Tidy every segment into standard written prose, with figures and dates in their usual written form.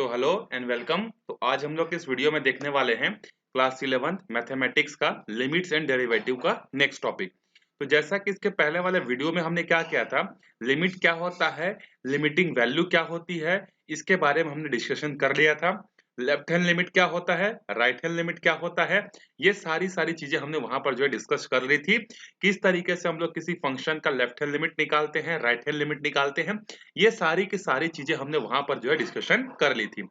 तो hello and welcome. तो आज हम लोग इस वीडियो में देखने वाले हैं क्लास 11th मैथमेटिक्स का लिमिट्स एंड डेरिवेटिव का नेक्स्ट टॉपिक। तो जैसा कि इसके पहले वाले वीडियो में हमने क्या किया था, लिमिट क्या होता है, लिमिटिंग वैल्यू क्या होती है, इसके बारे में हमने डिस्कशन कर लिया था। लेफ्ट हैंड लिमिट क्या होता है, राइट हैंड लिमिट क्या होता है, ये सारी सारी चीजें हमने वहां पर जो है डिस्कस कर ली थी। किस तरीके से हम लोग किसी फंक्शन का लेफ्ट हैंड लिमिट निकालते हैं, राइट हैंड लिमिट निकालते हैं, ये सारी की सारी चीजें हमने वहां पर जो है डिस्कशन कर ली थी।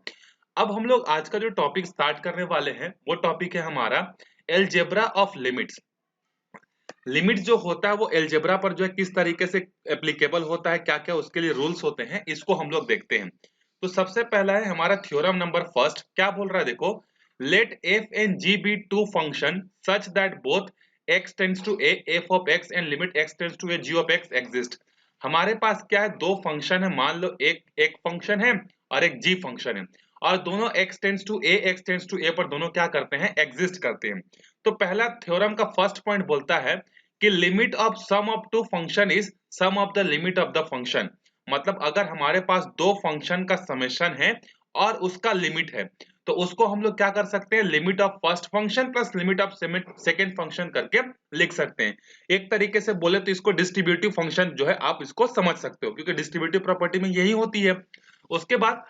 अब हम लोग आज का जो टॉपिक स्टार्ट करने वाले हैं वो टॉपिक है हमारा एलजेब्रा ऑफ लिमिट्स। लिमिट जो होता है वो एलजेब्रा पर जो है किस तरीके से एप्लीकेबल होता है, क्या क्या उसके लिए रूल्स होते हैं, इसको हम लोग देखते हैं। तो सबसे पहला है हमारा थ्योरम नंबर फर्स्ट। क्या बोल रहा है देखो, let f and g be two function such that both x tends to a f of x and limit x tends to a g of x exist. हमारे पास क्या है, दो फंक्शन है, मान लो एक फंक्शन है और एक g फंक्शन है, और दोनों x tends to a x tends to a पर दोनों क्या करते हैं, एग्जिस्ट करते हैं। तो पहला थ्योरम का फर्स्ट पॉइंट बोलता है कि limit of sum of two function is sum of the limit of the function. मतलब अगर हमारे पास दो फंक्शन का समेशन है और उसका लिमिट है, तो उसको हम लोग क्या कर सकते हैं, limit of first function plus limit of second function करके लिख सकते हैं। एक तरीके से बोले तो इसको डिस्ट्रीब्यूटिव फंक्शन जो है आप इसको समझ सकते हो, क्योंकि डिस्ट्रीब्यूटिव प्रॉपर्टी में यही होती है। उसके बाद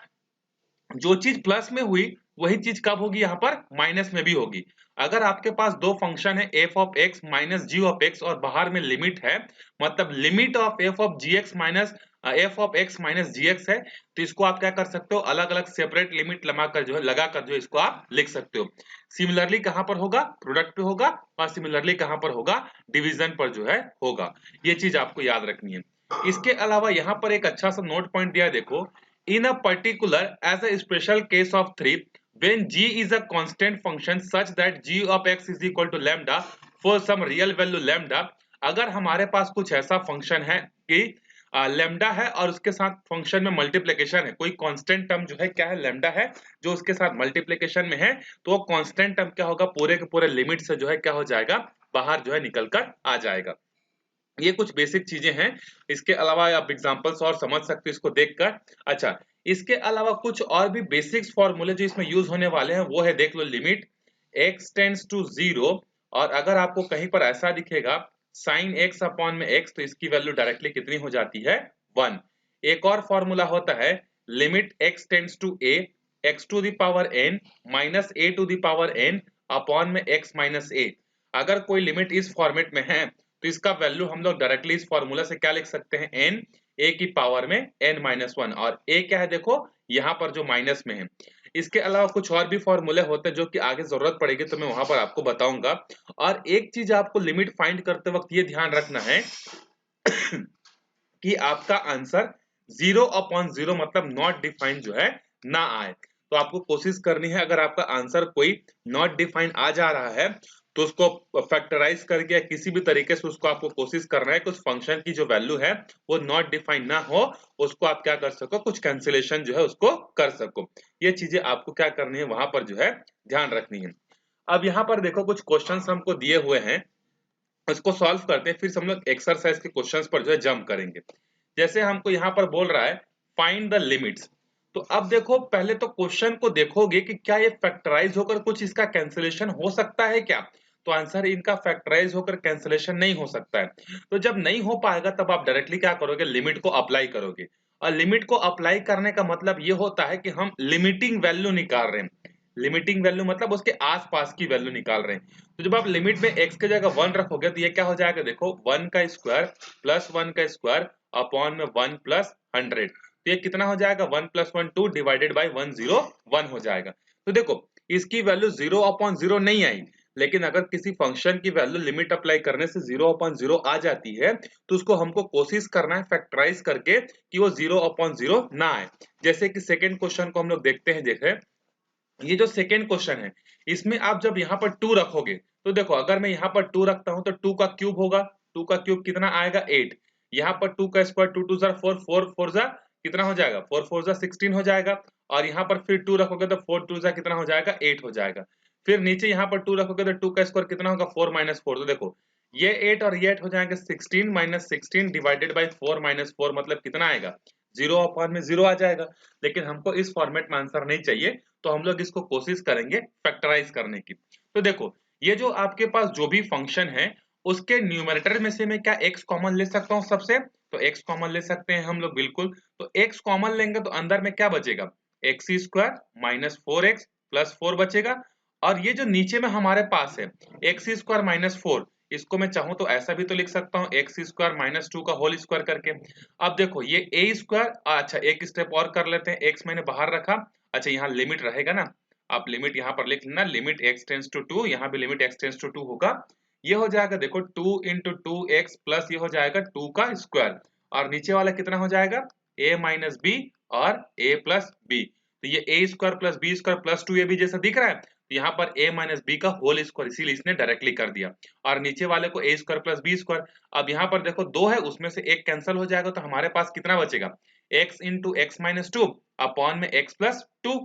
जो चीज प्लस में हुई वही चीज कब होगी, यहाँ पर माइनस में भी होगी। अगर आपके पास दो फंक्शन है f of x minus g of x और बाहर में लिमिट है, मतलब limit of f of g x minus f of x minus g x है, तो इसको आप क्या कर सकते हो, अलग अलग सेपरेट लिमिट लगाकर जो है लगाकर जो इसको आप लिख सकते हो। सिमिलरली कहां पर होगा, प्रोडक्ट पे होगा, और सिमिलरली कहां पर होगा, डिवीजन पर जो है होगा। ये चीज आपको याद रखनी है। इसके अलावा यहाँ पर एक अच्छा सा नोट पॉइंट दिया है देखो, in a particular as a special case of 3 when g is a constant function such that g of x is equal to lambda for some real value lambda। अगर हमारे पास कुछ ऐसा फंक्शन है कि lambda है और उसके साथ फंक्शन में मल्टीप्लिकेशन है, कोई कांस्टेंट टर्म जो है क्या है, लैम्डा है, जो उसके साथ मल्टीप्लिकेशन में है, तो वो कांस्टेंट टर्म क्या होगा, पूरे के पूरे लिमिट से जो है क्या हो जाएगा, बाहर जो है निकल कर आ जाएगा। ये कुछ बेसिक चीजें हैं। इसके अलावा आप एग्जांपल्स और समझ सकते हो इसको देखकर। अच्छा, इसके अलावा कुछ और भी बेसिक्स फॉर्मूले जो इसमें यूज होने वाले हैं वो है, देख लो, लिमिट x टेंड्स टू 0, और अगर आपको कहीं पर ऐसा दिखेगा साइन x अपॉन में x, तो इसकी वैल्यू डायरेक्टली कितनी हो जाती है, 1। एक और फॉर्मूला होता है limit x tends to a x to the power n minus a to the power n upon में x माइनस a। अगर कोई लिमिट इस फॉर्मेट में है तो इसका वैल्यू हम लोग डायरेक्टली इस फॉर्मूला से क्या लिख सकते हैं, n a की पावर में n माइनस 1, और a क्या है देखो यहाँ पर जो माइनस में है। इसके अलावा कुछ और भी फॉर्मूले होते हैं जो कि आगे जरूरत पड़ेगी तो मैं वहां पर आपको बताऊंगा। और एक चीज आपको लिमिट फाइंड करते वक्त ये ध्यान रखना है कि आपका आंसर 0/0 मतलब नॉट डिफाइंड जो है ना आए। तो आपको कोशिश करनी है, अगर आपका आंसर कोई नॉट डिफाइंड आ जा रहा है तो उसको फैक्टराइज करके या किसी भी तरीके से उसको आपको कोशिश करना है कि उस फंक्शन की जो वैल्यू है वो नॉट डिफाइंड ना हो, उसको आप क्या कर सको, कुछ कैंसिलेशन जो है उसको कर सको। ये चीजें आपको क्या करनी है, वहां पर जो है ध्यान रखनी है। अब यहाँ पर देखो कुछ क्वेश्चंस हमको दिए हुए हैं, इसको सॉल्व करते हैं, फिर हम लोग एक्सरसाइज के क्वेश्चंस पर जो है जंप करेंगे। जैसे हमको यहाँ पर बोल रहा है फाइंड द लिमिट्स। तो अब देखो पहले तो क्वेश्चन को देखोगे कि क्या ये फैक्टराइज होकर कुछ इसका कैंसिलेशन हो सकता है क्या, तो आंसर इनका फैक्टराइज होकर कैंसिलेशन नहीं हो सकता है। तो जब नहीं हो पाएगा तब आप डायरेक्टली क्या करोगे, लिमिट को अप्लाई करोगे। और लिमिट को अप्लाई करने का मतलब ये होता है कि हम लिमिटिंग वैल्यू निकाल रहे हैं। लिमिटिंग वैल्यू मतलब उसके आसपास की वैल्यू निकाल रहे हैं। तो जब आप लिमिट में x की जगह 1 रखोगे तो ये क्या हो जाएगा, देखो 1 का स्क्वायर प्लस 1 का स्क्वायर अपॉन में 1 प्लस 100, तो ये कितना हो जाएगा, 1 प्लस 1 2 डिवाइडेड बाई 101 हो जाएगा। तो देखो इसकी वैल्यू 0/0 नहीं आई, लेकिन अगर किसी फंक्शन की वैल्यू लिमिट अप्लाई करने से 0/0 आ जाती है तो उसको हमको कोशिश करना है फैक्टराइज करके कि वो 0/0 ना आए। जैसे कि सेकेंड क्वेश्चन को हम लोग देखते हैं। देखें ये जो सेकेंड क्वेश्चन है, इसमें आप जब यहाँ पर 2 रखोगे तो देखो अगर मैं यहाँ पर 2 रखता हूं तो 2 का क्यूब होगा, 2 का क्यूब कितना आएगा, 8। यहाँ पर 2 का स्क्वायर 2 2 जा 4, 4 4 जा कितना हो जाएगा, 4 4 जा 16 हो जाएगा। और यहाँ पर फिर 2 रखोगे तो 4 2 जा कितना हो जाएगा, 8 हो जाएगा। फिर नीचे यहाँ पर 2 रखोगे तो 2 का स्क्वायर कितना होगा, 4 माइनस 4। तो देखो ये 8 और ये 8 हो जाएंगे 16 माइनस 16 डिवाइडेड बाई 4 माइनस 4 मतलब कितना आएगा, 0 अपॉन में 0 आ जाएगा। लेकिन हमको इस फॉर्मेट में आंसर नहीं चाहिए, तो हम लोग इसको कोशिश करेंगे फैक्टराइज करने की। तो देखो, ये जो आपके पास जो भी फंक्शन है, उसके न्यूमरेटर में से मैं क्या x कॉमन ले सकता हूँ सबसे? तो x कॉमन ले सकते हैं हम लोग, बिल्कुल। तो x कॉमन लेंगे तो अंदर में क्या बचेगा? X square minus 4x plus 4 बचेगा। और ये जो नीचे में हमारे पास है एक्स स्क्वायर माइनस 4, इसको मैं चाहूं तो ऐसा भी तो लिख सकता हूँ एक्स स्क्वायर माइनस 2 का होल स्क्वायर करके। अब देखो ये ए स्क्वायर, अच्छा एक स्टेप और कर लेते हैं, एक्स मैंने बाहर रखा। अच्छा यहाँ लिमिट रहेगा ना, आप लिमिट यहाँ पर लिख लेना, लिमिट एक्स टेंस टू 2, यहाँ भी लिमिट एक्स टेंस टू 2 होगा। ये हो जाएगा देखो 2 इंटू 2x प्लस ये हो जाएगा 2 का स्क्वायर, और नीचे वाला कितना हो जाएगा? a माइनस बी और a प्लस बी। तो ये a square plus b square plus 2ab जैसा दिख रहा है, तो यहाँ पर a माइनस बी का होल स्क्वायर, इसीलिए इसने डायरेक्टली कर दिया। और नीचे वाले को a square plus b square. अब यहाँ पर देखो 2 है, उसमें से एक कैंसिल हो जाएगा, तो हमारे पास कितना बचेगा? x into x minus 2 upon में x प्लस 2।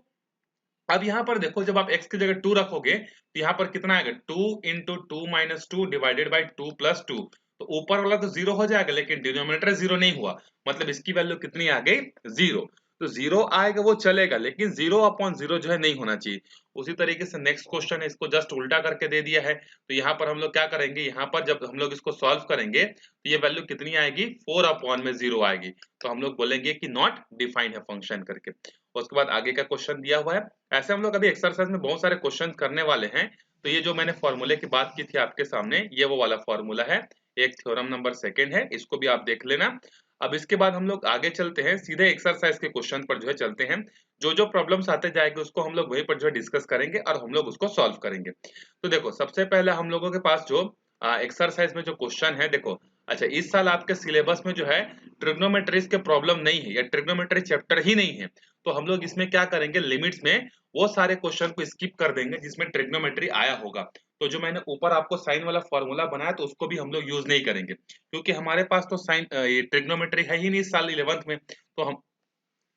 अब यहाँ पर देखो, जब आप x की जगह 2 रखोगे तो यहाँ पर कितना आएगा? 2 into 2 minus 2 divided by 2 plus 2। तो ऊपर वाला तो 0 हो जाएगा, लेकिन डिनोमिनेटर 0 नहीं हुआ, मतलब इसकी वैल्यू कितनी आ गई? 0। तो 0 आएगा वो चलेगा, लेकिन 0 अपॉन 0 जो है नहीं होना चाहिए। उसी तरीके से नेक्स्ट क्वेश्चन है, इसको जस्ट उल्टा करके दे दिया है। तो यहाँ पर हम लोग क्या करेंगे, यहाँ पर जब हम लोग इसको सॉल्व करेंगे तो ये वैल्यू कितनी आएगी? 4 अपॉन में 0 आएगी। तो हम लोग बोलेंगे कि नॉट डिफाइंड है फंक्शन करके। उसके बाद आगे का क्वेश्चन दिया हुआ है। ऐसे हम लोग अभी एक्सरसाइज में बहुत सारे क्वेश्चन करने वाले हैं। तो ये जो मैंने फॉर्मूले की बात की थी आपके सामने, ये वो वाला फॉर्मूला है, एक थ्योरम नंबर 2 है, इसको भी आप देख लेना। अब इसके बाद हम लोग आगे चलते हैं, सीधे एक्सरसाइज के क्वेश्चन पर जो है चलते हैं। जो जो प्रॉब्लम्स आते जाएंगे उसको हम लोग वहीं पर जो है डिस्कस करेंगे और हम लोग उसको सॉल्व करेंगे। तो देखो, सबसे पहले हम लोगों के पास जो एक्सरसाइज में जो क्वेश्चन है, देखो अच्छा इस साल आपके सिलेबस में जो है ट्रिग्नोमेट्रीज के प्रॉब्लम नहीं है, या ट्रिग्नोमेट्री चैप्टर ही नहीं है। तो हम लोग इसमें क्या करेंगे, लिमिट्स में वो सारे क्वेश्चन को स्किप कर देंगे जिसमें ट्रिग्नोमेट्री आया होगा। तो जो मैंने ऊपर आपको साइन वाला फॉर्मूला बनाया, तो उसको भी हम लोग यूज नहीं करेंगे, क्योंकि हमारे पास तो साइन ये ट्रिग्नोमेट्री है ही नहीं इस साल 11th में। तो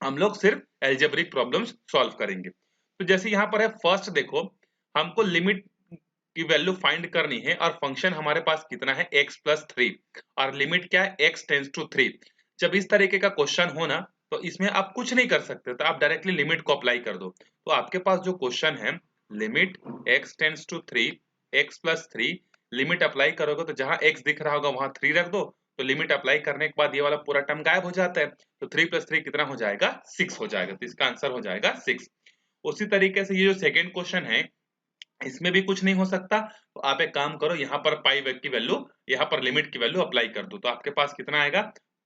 हम लोग सिर्फ एल्जेब्रिक प्रॉब्लम्स सॉल्व करेंगे। तो जैसे यहाँ पर है फर्स्ट, देखो हमको लिमिट की वैल्यू फाइंड करनी है, और फंक्शन हमारे पास कितना है? x प्लस 3, और लिमिट क्या है? x tends to 3। जब इस तरीके का क्वेश्चन हो ना, तो इसमें आप कुछ नहीं कर सकते, तो आप डायरेक्टली लिमिट को अप्लाई कर दो। तो आपके पास जो क्वेश्चन है, limit x tends to 3 x plus 3, limit apply करोगे तो जहां x दिख रहा होगा वहां 3 रख दो। तो लिमिट अप्लाई करने के बाद ये वाला पूरा टर्म गायब हो जाता है। तो 3 प्लस 3 कितना हो जाएगा? 6 हो जाएगा। तो इसका आंसर हो जाएगा 6। उसी तरीके से ये जो सेकेंड क्वेश्चन है, इसमें भी कुछ नहीं हो सकता। तो आप एक काम करो, यहाँ पर पाई की वैल्यू, यहाँ पर लिमिट की वैल्यू अप्लाई कर दो। तो आपके पास कितना आएगा?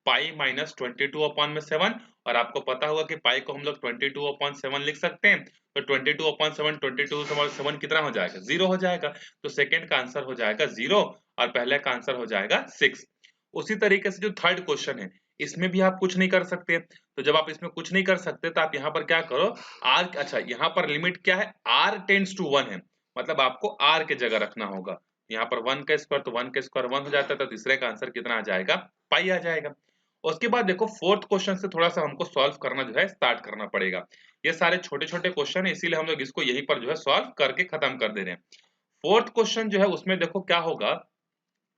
पाई माइनस 22 अपॉन में 7। और आपको पता होगा कि पाई को हम लोग 22 अपॉन 7 लिख सकते हैं। तो 22 अपॉन 7, 22 7 कितना हो जाएगा? 0 हो जाएगा। तो सेकेंड का आंसर हो जाएगा 0, और पहले का आंसर हो जाएगा 6। उसी तरीके से जो थर्ड क्वेश्चन है, इसमें भी आप कुछ नहीं कर सकते। तो जब आप इसमें कुछ नहीं कर सकते, तो आप यहाँ पर क्या करो, आर, अच्छा यहाँ पर लिमिट क्या है? r टेंड्स टू 1 है, मतलब आपको r के जगह रखना होगा। यहाँ पर 1 का स्क्वायर, तो 1 का स्क्वायर 1 हो जाता है, तो तीसरे का आंसर कितना आ जाएगा? पाई आ जाएगा। उसके बाद देखो फोर्थ क्वेश्चन से थोड़ा सा हमको सॉल्व करना जो है स्टार्ट करना पड़ेगा। ये सारे छोटे छोटे क्वेश्चन है, इसीलिए हम लोग इसको यहीं पर जो है सॉल्व करके खत्म कर दे रहे हैं। फोर्थ क्वेश्चन जो है उसमें देखो क्या होगा,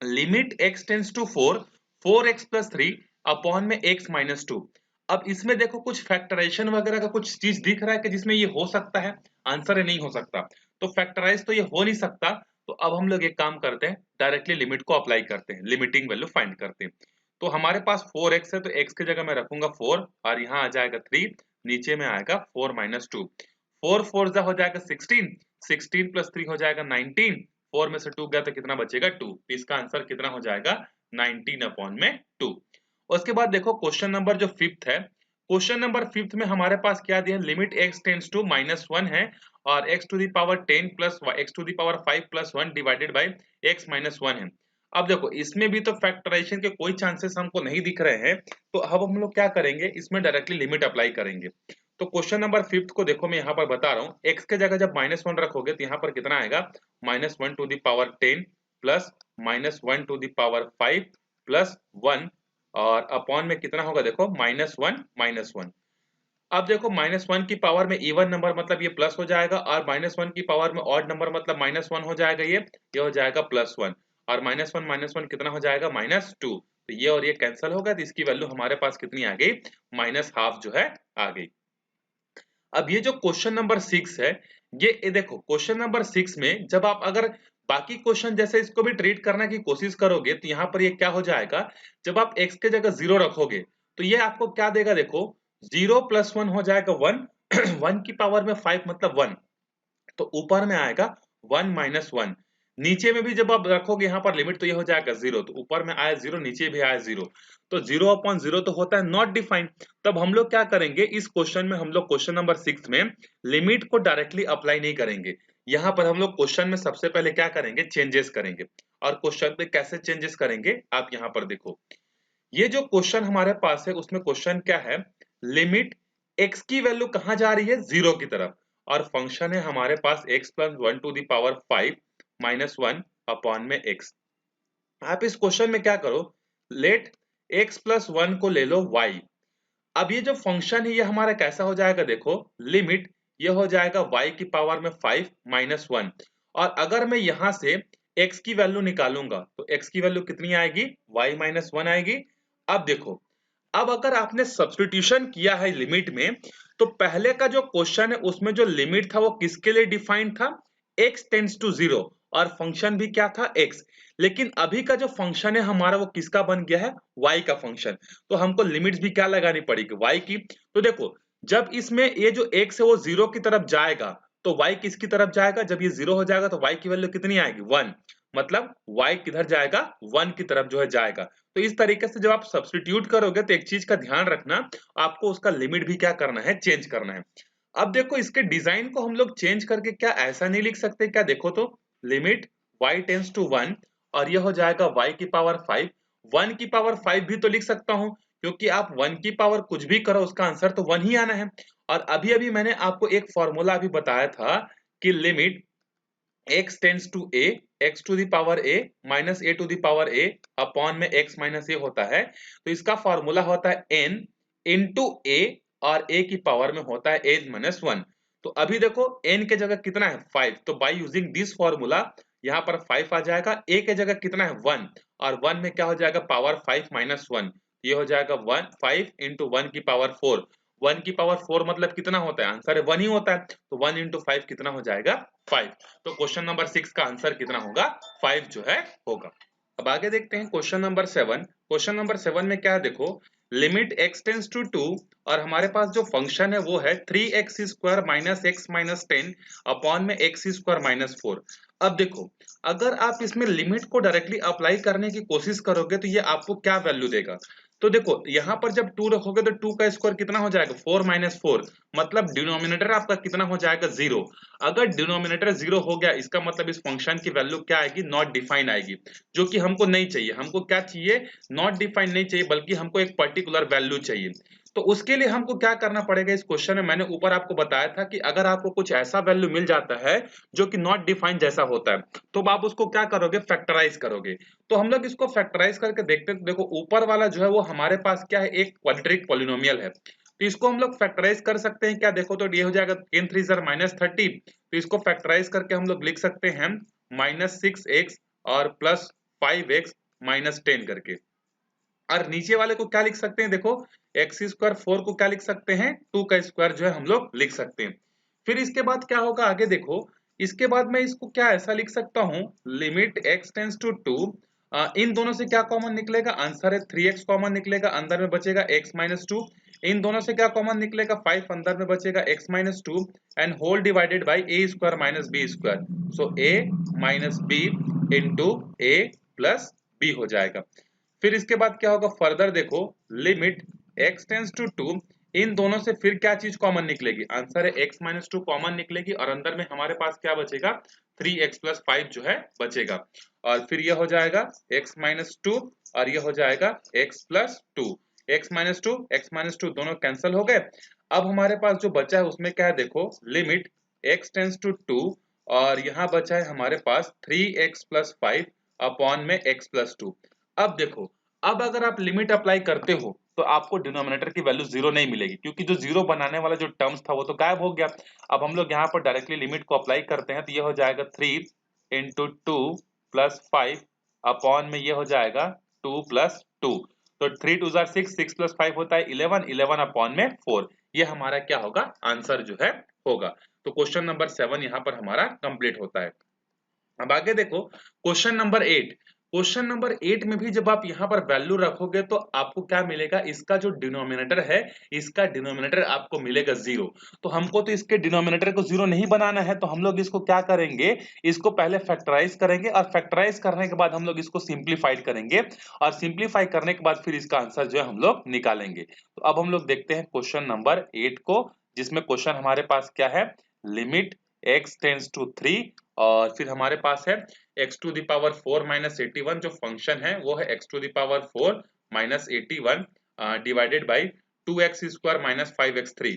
limit x tends to 4 4x plus 3 upon में x माइनस 2। अब इसमें देखो कुछ फैक्टराइजेशन वगैरह का कुछ चीज दिख रहा है कि जिसमें ये हो सकता है, आंसर है नहीं हो सकता। तो फैक्टराइज तो ये हो नहीं सकता। तो अब हम लोग एक काम करते हैं, डायरेक्टली लिमिट को अप्लाई करते हैं, लिमिटिंग वैल्यू फाइंड करते हैं। तो हमारे पास 4x है, तो x की जगह मैं रखूंगा 4, और यहाँ आ जाएगा 3, नीचे में आएगा 4 माइनस 2। 4 4 जा हो जाएगा 16, 16 प्लस 3 हो जाएगा 19, 4 में से 2 गया तो कितना बचेगा? 2। तो इसका आंसर कितना हो जाएगा? 19 अपॉन में 2। उसके बाद देखो क्वेश्चन नंबर जो फिफ्थ है, क्वेश्चन नंबर फिफ्थ में हमारे पास क्या दिया? लिमिट x टेंड्स टू -1 है, और x to the power 10 plus x to the power 5 plus 1 divided by x minus 1 है। अब देखो इसमें भी तो फैक्टराइजेशन के कोई चांसेस हमको नहीं दिख रहे हैं। तो अब हम लोग क्या करेंगे, इसमें डायरेक्टली लिमिट अप्लाई करेंगे। तो क्वेश्चन नंबर फिफ्थ को देखो, मैं यहाँ पर बता रहा हूँ, x के जगह जब -1 रखोगे तो यहाँ पर कितना आएगा? -1 to the power 10 plus -1 to the power 5 plus 1, और अपॉन में कितना होगा? देखो -1 अब देखो -1 की पावर में इवन नंबर, मतलब ये प्लस हो जाएगा, और -1 की पावर में ऑड नंबर, मतलब -1 हो जाएगा, ये हो जाएगा +1, और -1 कितना हो जाएगा? -2। तो ये और ये कैंसिल हो गया, तो इसकी वैल्यू हमारे पास कितनी आ गई, -½ जो है आ गई। अब ये जो क्वेश्चन नंबर 6 है, ये देखो क्वेश्चन नंबर 6 में जब आप अगर बाकी क्वेश्चन जैसे इसको भी ट्रीट करने की कोशिश करोगे तो यहाँ पर ये क्या हो जाएगा, जब आप x के जगह 0 रखोगे तो ये आपको क्या देगा, देखो 0 + 1 हो जाएगा 1 1 की पावर में 5 मतलब 1, तो ऊपर में आएगा 1 - 1। नीचे में भी जब आप रखोगे यहाँ पर लिमिट तो ये हो जाएगा 0, तो ऊपर में आया 0, नीचे भी आया 0, तो 0/0 तो होता है नॉट डिफाइंड। तब हम लोग क्या करेंगे इस क्वेश्चन में, हम लोग क्वेश्चन नंबर 6 में लिमिट को डायरेक्टली अप्लाई नहीं करेंगे। यहाँ पर हम लोग क्वेश्चन में सबसे पहले क्या करेंगे, चेंजेस करेंगे। और क्वेश्चन में कैसे चेंजेस करेंगे आप यहाँ पर देखो, ये जो क्वेश्चन हमारे पास है उसमें क्वेश्चन क्या है, लिमिट x की वैल्यू कहां जा रही है, 0 की तरफ, और फंक्शन है हमारे पास x + 1⁵ -1 अपॉन में x। आप इस क्वेश्चन में क्या करो, लेट x + 1 को ले लो y। अब ये जो फंक्शन है ये हमारा कैसा हो जाएगा, देखो लिमिट ये हो जाएगा y की पावर में 5 -1, और अगर मैं यहां से x की वैल्यू निकालूंगा तो x की वैल्यू कितनी आएगी, y - 1 आएगी। अब देखो, अब अगर आपने सब्स्टिट्यूशन किया है लिमिट में, तो पहले का जो क्वेश्चन है उसमें जो लिमिट था वो किसके लिए डिफाइंड था, x टेंड्स टू 0, और फंक्शन भी क्या था x। लेकिन अभी का जो फंक्शन है हमारा वो किसका बन गया है, y का फंक्शन, तो हमको लिमिट्स भी क्या लगानी पड़ेगी, y की। तो देखो जब इसमें ये जो x है वो 0 की तरफ जाएगा तो y किसकी तरफ जाएगा, जब ये 0 हो जाएगा तो y की वैल्यू कितनी आएगी, 1, मतलब y किधर जाएगा, 1 की तरफ जो है जाएगा। तो इस तरीके से जब आप सब्स्टिट्यूट करोगे तो एक चीज का ध्यान रखना, आपको उसका लिमिट भी क्या करना है, चेंज करना है। अब देखो इसके डिजाइन को हम लोग चेंज करके क्या ऐसा नहीं लिख सकते क्या, देखो तो लिमिट y टेंड्स टू 1, और ये हो जाएगा y की पावर 5, 1 की पावर 5 भी तो लिख सकता हूं, क्योंकि आप 1 की पावर कुछ भी करो उसका आंसर तो 1 ही आना है। और अभी अभी मैंने आपको एक फॉर्मूला भी बताया था कि limit x tends to a, x to the power a minus a to the power a upon में x माइनस a होता है। तो इसका फॉर्मूला होता है n इंटू a, और a की पावर में होता है a-1। तो अभी देखो n के जगह कितना है 5, तो बाय यूजिंग दिस फॉर्मूला यहाँ पर 5 आ जाएगा, a के जगह कितना है 1, और 1 में क्या हो जाएगा पावर 5 - 1, ये हो जाएगा 1 5 इंटू 1 की पावर 4। 1 की पावर 4 मतलब कितना होता है, आंसर है 1 ही होता है, तो 1 इंटू 5 कितना हो जाएगा 5। तो क्वेश्चन नंबर 6 का आंसर कितना होगा, 5 जो है होगा। अब आगे देखते हैं क्वेश्चन नंबर 7। क्वेश्चन नंबर 7 में क्या है, देखो लिमिट x टेंड्स टू 2, और हमारे पास जो फंक्शन है वो है 3x² - x - 10 अपॉन में x² - 4। अब देखो अगर आप इसमें लिमिट को डायरेक्टली अप्लाई करने की कोशिश करोगे तो ये आपको क्या वैल्यू देगा, तो देखो यहाँ पर जब 2 रखोगे तो 2 का स्क्वायर कितना हो जाएगा, 4 - 4, मतलब डिनोमिनेटर आपका कितना हो जाएगा 0। अगर डिनोमिनेटर 0 हो गया इसका मतलब इस फंक्शन की वैल्यू क्या आएगी, नॉट डिफाइंड आएगी, जो कि हमको नहीं चाहिए। हमको क्या चाहिए, नॉट डिफाइंड नहीं चाहिए, बल्कि हमको एक पर्टिकुलर वैल्यू चाहिए। तो उसके लिए हमको क्या करना पड़ेगा, इस क्वेश्चन में मैंने ऊपर आपको बताया था कि अगर आपको कुछ ऐसा वैल्यू मिल जाता है जो कि नॉट डिफाइंड जैसा होता है, तो आप उसको क्या करोगे, फैक्टराइज करोगे। तो हम लोग इसको फैक्टराइज करके देखते हैं, तो देखो ऊपर वाला जो है वो हमारे पास क्या है, एक क्वाड्रेटिक पॉलिनोमियल है, तो इसको हम लोग फैक्टराइज कर सकते हैं क्या, देखो तो ये हो जाएगा 10 3 -30, तो इसको फैक्टराइज करके हम लोग लिख सकते हैं -6x और प्लस 5x - 10 करके। और नीचे वाले को क्या लिख सकते हैं, देखो x² 4 को क्या लिख सकते हैं, 2 का स्क्वायर जो है हम लोग लिख सकते हैं। फिर इसके बाद क्या होगा आगे देखो, इसके बाद मैं इसको क्या ऐसा लिख सकता हूं, लिमिट x टेंड्स टू 2, इन दोनों से क्या कॉमन निकलेगा, आंसर है 3x कॉमन निकलेगा, अंदर में बचेगा x - 2, इन दोनों से क्या कॉमन निकलेगा 5, अंदर में बचेगा x - 2, and whole divided by a² - b², so a - b into a plus b हो जाएगा। फिर इसके बाद क्या होगा, फर्दर देखो लिमिट x टेंड्स टू 2, इन दोनों से फिर क्या चीज कॉमन निकलेगी, आंसर है x - 2 कॉमन निकलेगी, और अंदर में हमारे पास क्या बचेगा 3x + 5 जो है बचेगा, और फिर ये हो जाएगा x - 2 और ये हो जाएगा x + 2, x - 2 दोनों कैंसिल हो गए। अब हमारे पास जो बचा है उसमें क्या है, देखो लिमिट x टेंड्स टू 2, और यहाँ बचा है हमारे पास 3x + 5 अपॉन में x + 2। अब देखो, अब अगर आप लिमिट अप्लाई करते हो तो आपको डिनोमिनेटर की वैल्यू 0 नहीं मिलेगी, क्योंकि जो 0 बनाने वाला जो टर्म्स था वो तो गायब हो गया। अब हम लोग यहाँ पर डायरेक्टली लिमिट को अप्लाई करते हैं, तो ये हो जाएगा 3 × 2 + 5 अपॉन में ये हो जाएगा 2 + 2। तो 3 2 जार 6, 6 प्लस 5 होता है 11, 11 अपॉन में 4। ये हमारा क्या होगा, आंसर जो है होगा। तो क्वेश्चन नंबर 7 यहाँ पर हमारा कंप्लीट होता है। अब आगे देखो क्वेश्चन नंबर 8। क्वेश्चन नंबर 8 में भी जब आप यहाँ पर वैल्यू रखोगे तो आपको क्या मिलेगा, इसका जो डिनोमिनेटर है, इसका डिनोमिनेटर आपको मिलेगा 0। तो हमको तो इसके डिनोमिनेटर को 0 नहीं बनाना है, तो हम लोग इसको क्या करेंगे, इसको पहले फैक्टराइज करेंगे और फैक्टराइज करने के बाद हम लोग इसको सिंप्लीफाइड करेंगे और सिंप्लीफाई करने के बाद फिर इसका आंसर जो है हम लोग निकालेंगे। तो अब हम लोग देखते हैं क्वेश्चन नंबर 8 को, जिसमें क्वेश्चन हमारे पास क्या है, लिमिट x टेंड्स टू 3 और फिर हमारे पास है x to the power 4 minus 81, जो फंक्शन है वो है x to the power 4 minus 81 divided by 2x square minus 5x3।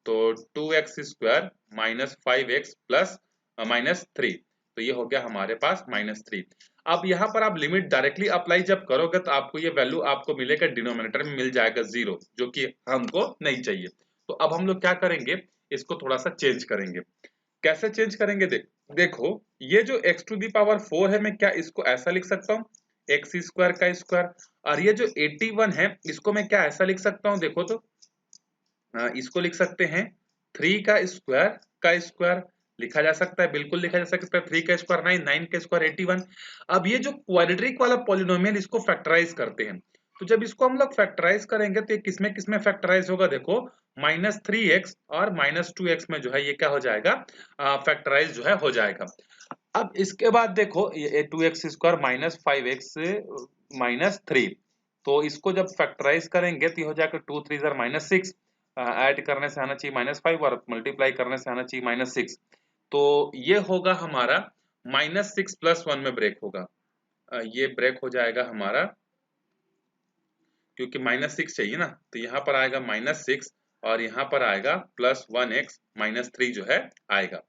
तो 2x square minus 5x plus minus 3, तो ये हो गया हमारे पास माइनस 3। अब यहाँ पर आप लिमिट डायरेक्टली अप्लाई जब करोगे तो आपको ये वैल्यू आपको मिलेगा, डिनोमिनेटर में मिल जाएगा 0, जो कि हमको नहीं चाहिए। तो अब हम लोग क्या करेंगे, इसको थोड़ा सा चेंज करेंगे। कैसे चेंज करेंगे, देखो ये जो x टू दी पावर 4 है, मैं क्या इसको ऐसा लिख सकता हूँ, एक्स स्क्वायर का स्क्वायर, और ये जो 81 है इसको मैं क्या ऐसा लिख सकता हूँ, देखो तो इसको लिख सकते हैं 3 का स्क्वायर लिखा जा सकता है, बिल्कुल लिखा जा सकता है। 3 का स्क्वायर 9, 9 का स्क्वायर 81। अब ये जो क्वाड्रेटिक वाला पॉलिनोमियल, इसको फैक्टराइज करते हैं। तो जब इसको हम लोग फैक्टराइज करेंगे तो ये किसमें किसमें फैक्टराइज होगा, देखो माइनस 3x और माइनस 2x में जो है ये क्या हो जाएगा, फैक्टराइज जो है हो जाएगा। अब इसके बाद देखो ये 2x square minus 5x minus 3, तो इसको जब फैक्टराइज करेंगे तो ये हो जाएगा 2 3 जार माइनस 6, ऐड करने से आना चाहिए माइनस 5 और मल्टीप्लाई करने से आना चाहिए माइनस 6। तो ये होगा हमारा माइनस 6 प्लस 1 में ब्रेक होगा, ये ब्रेक हो जाएगा हमारा, क्योंकि माइनस 6 चाहिए ना, तो यहाँ पर आएगा माइनस 6 और यहाँ पर आएगा प्लस 1x माइनस 3 जो है आएगा।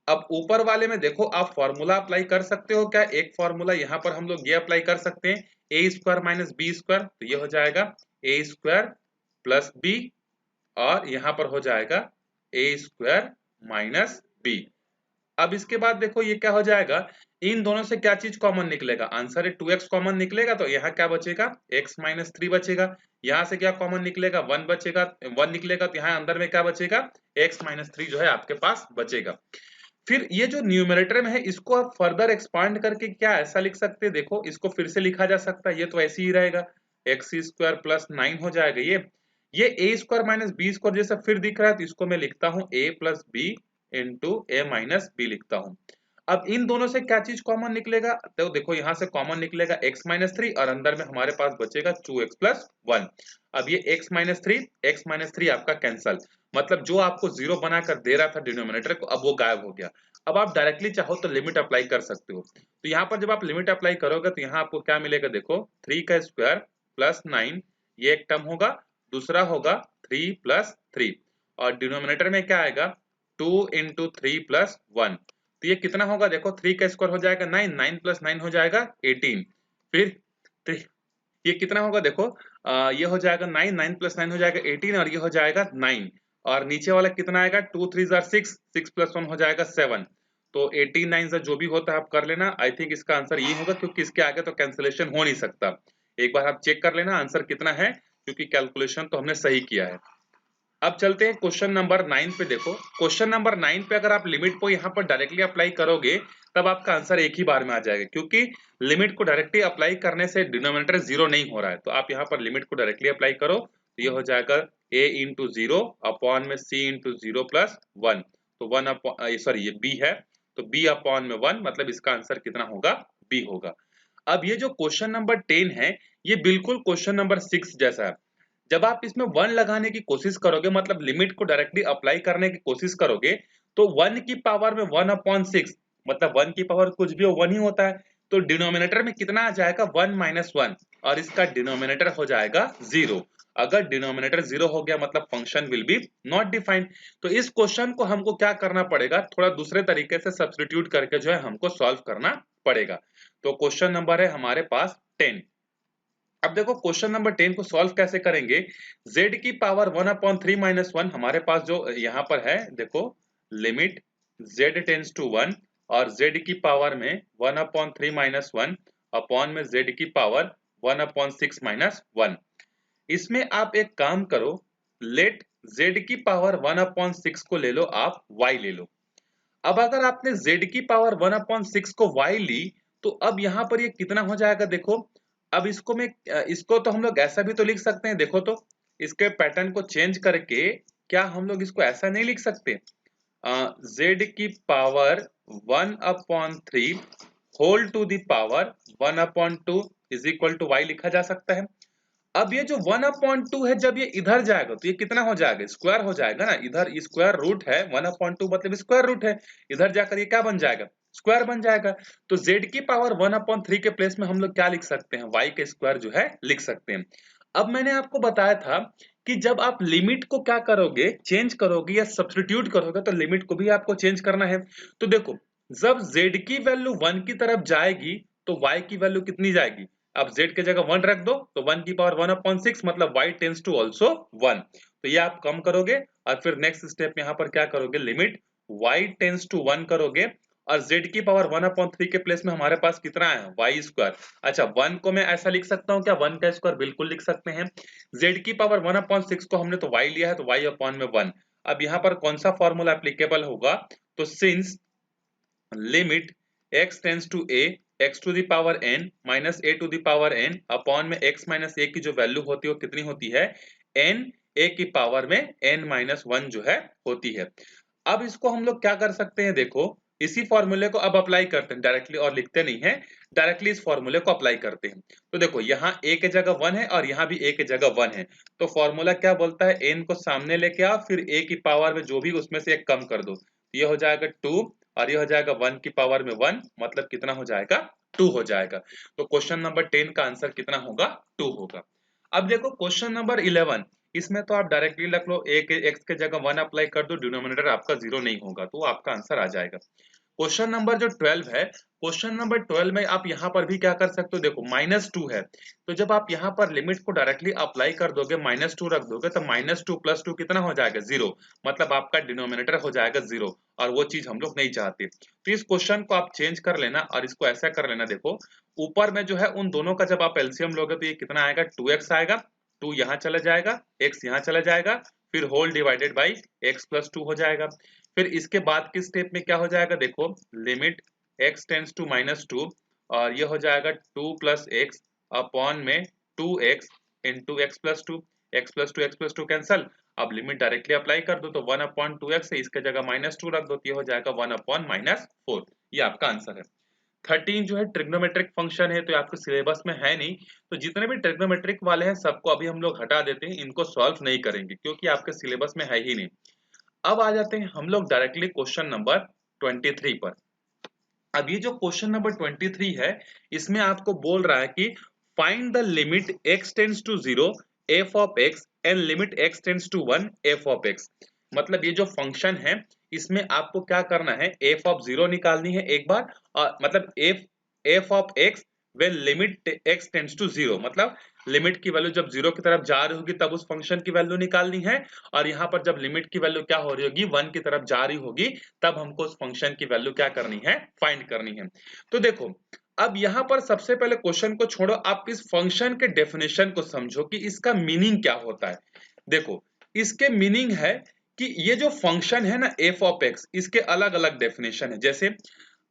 अब ऊपर वाले में देखो आप फॉर्मूला अप्लाई कर सकते हो क्या, एक फॉर्मूला यहाँ पर हम लोग ये अप्लाई कर सकते हैं, ए स्क्वायर माइनस बी स्क्वायर, तो ये हो जाएगा ए स्क्वायर प्लस बी और यहाँ पर हो जाएगा ए स्क्वायर माइनस बी। अब इसके बाद देखो ये क्या हो जाएगा, इन दोनों से क्या चीज कॉमन निकलेगा, आंसर है 2x कॉमन निकलेगा, तो यहाँ क्या बचेगा, x माइनस 3 बचेगा। यहाँ से क्या कॉमन निकलेगा, 1 बचेगा, 1 निकलेगा, तो यहाँ अंदर में क्या बचेगा, x माइनस 3 जो है आपके पास बचेगा। फिर ये जो न्यूमरेटर में है इसको आप फर्दर एक्सपांड करके क्या ऐसा लिख सकते हैं, देखो इसको फिर से लिखा जा सकता है, ये तो ऐसे ही रहेगा, एक्स स्क्वायर प्लस 9 हो जाएगा। ये ए स्क्वायर माइनस बी स्क्वायर जैसा फिर दिख रहा है, तो इसको मैं लिखता हूँ ए प्लस बी इंटू ए माइनस बी लिखता हूँ। अब इन दोनों से क्या चीज कॉमन निकलेगा, तो देखो यहाँ से कॉमन निकलेगा x माइनस 3 और अंदर में हमारे पास बचेगा 2x प्लस 1। अब ये x माइनस 3 आपका कैंसल, मतलब जो आपको 0 बनाकर दे रहा था डिनोमिनेटर को, अब वो गायब हो गया। अब आप डायरेक्टली चाहो तो लिमिट अप्लाई कर सकते हो। तो यहाँ पर जब आप लिमिट अप्लाई करोगे तो यहाँ आपको क्या मिलेगा, देखो 3 का स्क्वायर प्लस 9, ये एक टर्म होगा, दूसरा होगा 3 प्लस 3 और डिनोमिनेटर में क्या आएगा 2 इंटू 3 प्लस 1। तो ये कितना होगा, देखो 3 का स्क्वायर हो जाएगा 9, 9 प्लस 9 हो जाएगा 18, फिर 3 ये कितना होगा, देखो ये हो जाएगा 9, 9 प्लस 9 हो जाएगा 18 और ये हो जाएगा 9 और नीचे वाला कितना आएगा 2 3 जार 6, 6 प्लस 1 हो जाएगा 7। तो 18 9 से जो भी होता है आप कर लेना, आई थिंक इसका आंसर ये होगा, क्योंकि इसके आगे तो कैंसिलेशन हो नहीं सकता। एक बार आप चेक कर लेना आंसर कितना है, क्योंकि कैलकुलेशन तो हमने सही किया है। अब चलते हैं क्वेश्चन नंबर 9 पे। देखो क्वेश्चन नंबर 9 पे अगर आप लिमिट को यहाँ पर डायरेक्टली अप्लाई करोगे तब आपका आंसर एक ही बार में आ जाएगा, क्योंकि लिमिट को डायरेक्टली अप्लाई करने से डिनोमिनेटर 0 नहीं हो रहा है। तो आप यहाँ पर लिमिट को डायरेक्टली अप्लाई करो तो ये हो जाएगा a इंटू 0 अपॉन में c इंटू 0 प्लस 1, तो 1 अपॉन सॉरी ये b है, तो b अपॉन में 1, मतलब इसका आंसर कितना होगा, b होगा। अब ये जो क्वेश्चन नंबर 10 है ये बिल्कुल क्वेश्चन नंबर 6 जैसा है। जब आप इसमें 1 लगाने की कोशिश करोगे, मतलब लिमिट को डायरेक्टली अप्लाई करने की कोशिश करोगे, तो 1 की पावर में 1 अपॉन 6, मतलब 1 की पावर कुछ भी हो 1 ही होता है, तो डिनोमिनेटर में कितना आ जाएगा 1 माइनस 1 और इसका डिनोमिनेटर हो जाएगा 0। अगर डिनोमिनेटर 0 हो गया मतलब function will be not defined. तो इस क्वेश्चन को हमको क्या करना पड़ेगा, थोड़ा दूसरे तरीके से सब्स्टिट्यूट करके जो है हमको सॉल्व करना पड़ेगा। तो क्वेश्चन नंबर है हमारे पास 10। अब देखो क्वेश्चन नंबर 10 को सॉल्व कैसे करेंगे, z की पावर 1 अपॉन 3 माइनस 1 हमारे पास जो यहाँ पर है, देखो लिमिट z टेंस टू 1 और z की पावर में 1 अपॉन 3 माइनस 1 अपॉन में z की पावर 1/6 माइनस 1। इसमें आप एक काम करो, लेट z की पावर 1/6 को ले लो, आप y ले लो। अब अगर आपने z की पावर 1/6 को y ली तो अब यहाँ पर ये कितना हो जाएगा देखो। अब इसको तो हम लोग ऐसा भी तो लिख सकते हैं, देखो तो इसके पैटर्न को चेंज करके क्या हम लोग इसको ऐसा नहीं लिख सकते, z की power 1/3 whole to the power 1/2 is equal to y लिखा जा सकता है। अब ये जो 1/2 है जब ये इधर जाएगा तो ये कितना हो जाएगा, स्क्वायर हो जाएगा ना। इधर स्क्वायर रूट है, 1/2 मतलब स्क्वायर रूट है, इधर जाकर ये क्या बन जाएगा, स्क्वायर बन जाएगा। तो z की पावर 1/3 के प्लेस में हम लोग क्या लिख सकते हैं, y के स्क्वायर जो है लिख सकते हैं। अब मैंने आपको बताया था कि जब आप लिमिट को क्या करोगे, चेंज करोगे या सब्स्टिट्यूट करोगे तो लिमिट को भी आपको चेंज करना है। तो देखो जब z की वैल्यू 1 की तरफ जाएगी तो y की वैल्यू कितनी जाएगी, अब z की जगह 1 रख दो तो 1 की पावर 1/6 मतलब y टेंड्स टू आल्सो 1। तो ये आप कम करोगे और फिर नेक्स्ट स्टेप यहाँ पर क्या करोगे, लिमिट y टेंड्स टू 1 करोगे और z की पावर 1/3 के प्लेस में हमारे पास कितना है, y स्क्वायर। अच्छा 1 को मैं ऐसा लिख सकता हूँ क्या, 1 का स्क्वायर बिल्कुल लिख सकते हैं। z की पावर 1/6 को हमने तो y लिया है तो y अपॉन में 1। अब यहाँ पर कौन सा फॉर्मूला एप्लीकेबल होगा, तो since limit x tends to a x to the power n minus a to the power n upon में x माइनस a की जो वैल्यू होती है वो कितनी होती है, n a की पावर में n माइनस 1 जो है होती है। अब इसको हम लोग क्या कर सकते हैं, देखो इसी फॉर्मूले को अब अप्लाई करते हैं डायरेक्टली, और लिखते नहीं है डायरेक्टली, इस फॉर्मूले को अप्लाई करते हैं। तो देखो यहाँ a के जगह 1 है और यहाँ भी a के जगह 1 है, तो फॉर्मूला क्या बोलता है, n को सामने लेके आओ फिर a की पावर में जो भी उसमें से एक कम कर दो, ये हो जाएगा 2 और ये हो जाएगा 1 की पावर में 1 मतलब कितना हो जाएगा, 2 हो जाएगा। तो क्वेश्चन नंबर 10 का आंसर कितना होगा, 2 होगा। अब देखो क्वेश्चन नंबर 11, इसमें तो आप डायरेक्टली रख लो, a के x के जगह 1 अप्लाई कर दो, डिनोमिनेटर आपका 0 नहीं होगा तो आपका आंसर आ जाएगा। क्वेश्चन नंबर जो 12 है, क्वेश्चन नंबर 12 में आप यहाँ पर भी क्या कर सकते हो, देखो -2 है तो जब आप यहाँ पर लिमिट को डायरेक्टली अप्लाई कर दोगे, -2 रख दोगे तो -2 + 2 कितना हो जाएगा, 0, मतलब आपका डिनोमिनेटर हो जाएगा 0 और वो चीज हम लोग नहीं चाहते। तो इस क्वेश्चन को आप चेंज कर लेना और इसको ऐसा कर लेना, देखो ऊपर में जो है उन दोनों का जब आप एलसीएम लोगे तो ये कितना आएगा, 2x आएगा, 2 यहाँ चला जाएगा, x यहाँ चला जाएगा, फिर होल डिवाइडेड बाई x + 2 हो जाएगा। फिर इसके बाद के स्टेप में क्या हो जाएगा, देखो लिमिट x टेंड्स टू -2 और ये हो जाएगा 2 + x अपॉन में 2x into x + 2, x + 2 cancel. अब लिमिट डायरेक्टली अप्लाई कर दो तो 1/2x है, इसके जगह -2 रख दो तो ये हो जाएगा 1/-4। ये आपका आंसर है। 13 जो है ट्रिग्नोमेट्रिक फंक्शन है, तो आपके सिलेबस में है नहीं, तो जितने भी ट्रिग्नोमेट्रिक वाले हैं सबको अभी हम लोग हटा देते हैं, इनको सॉल्व नहीं करेंगे क्योंकि आपके सिलेबस में है ही नहीं। अब आ जाते हैं हम लोग डायरेक्टली क्वेश्चन नंबर 23 पर। अब ये जो क्वेश्चन नंबर 23 है, इसमें आपको बोल रहा है कि find the limit x tends to 0 f of x and limit x tends to 1 f of x। मतलब ये जो फंक्शन है इसमें आपको क्या करना है, f ऑफ 0 निकालनी है एक बार, और मतलब f of x when limit x tends to 0, मतलब लिमिट की वैल्यू जब 0 की तरफ जा रही होगी तब उस फंक्शन की वैल्यू निकालनी है, और यहाँ पर जब लिमिट की वैल्यू क्या हो रही होगी, 1 की तरफ जा रही होगी, तब हमको उस फंक्शन की वैल्यू क्या करनी है, फाइंड करनी है। तो देखो अब यहाँ पर सबसे पहले क्वेश्चन को छोड़ो, आप इस फंक्शन के डेफिनेशन को समझो कि इसका मीनिंग क्या होता है। देखो इसके मीनिंग है कि ये जो फंक्शन है ना f ऑफ x, इसके अलग अलग डेफिनेशन है। जैसे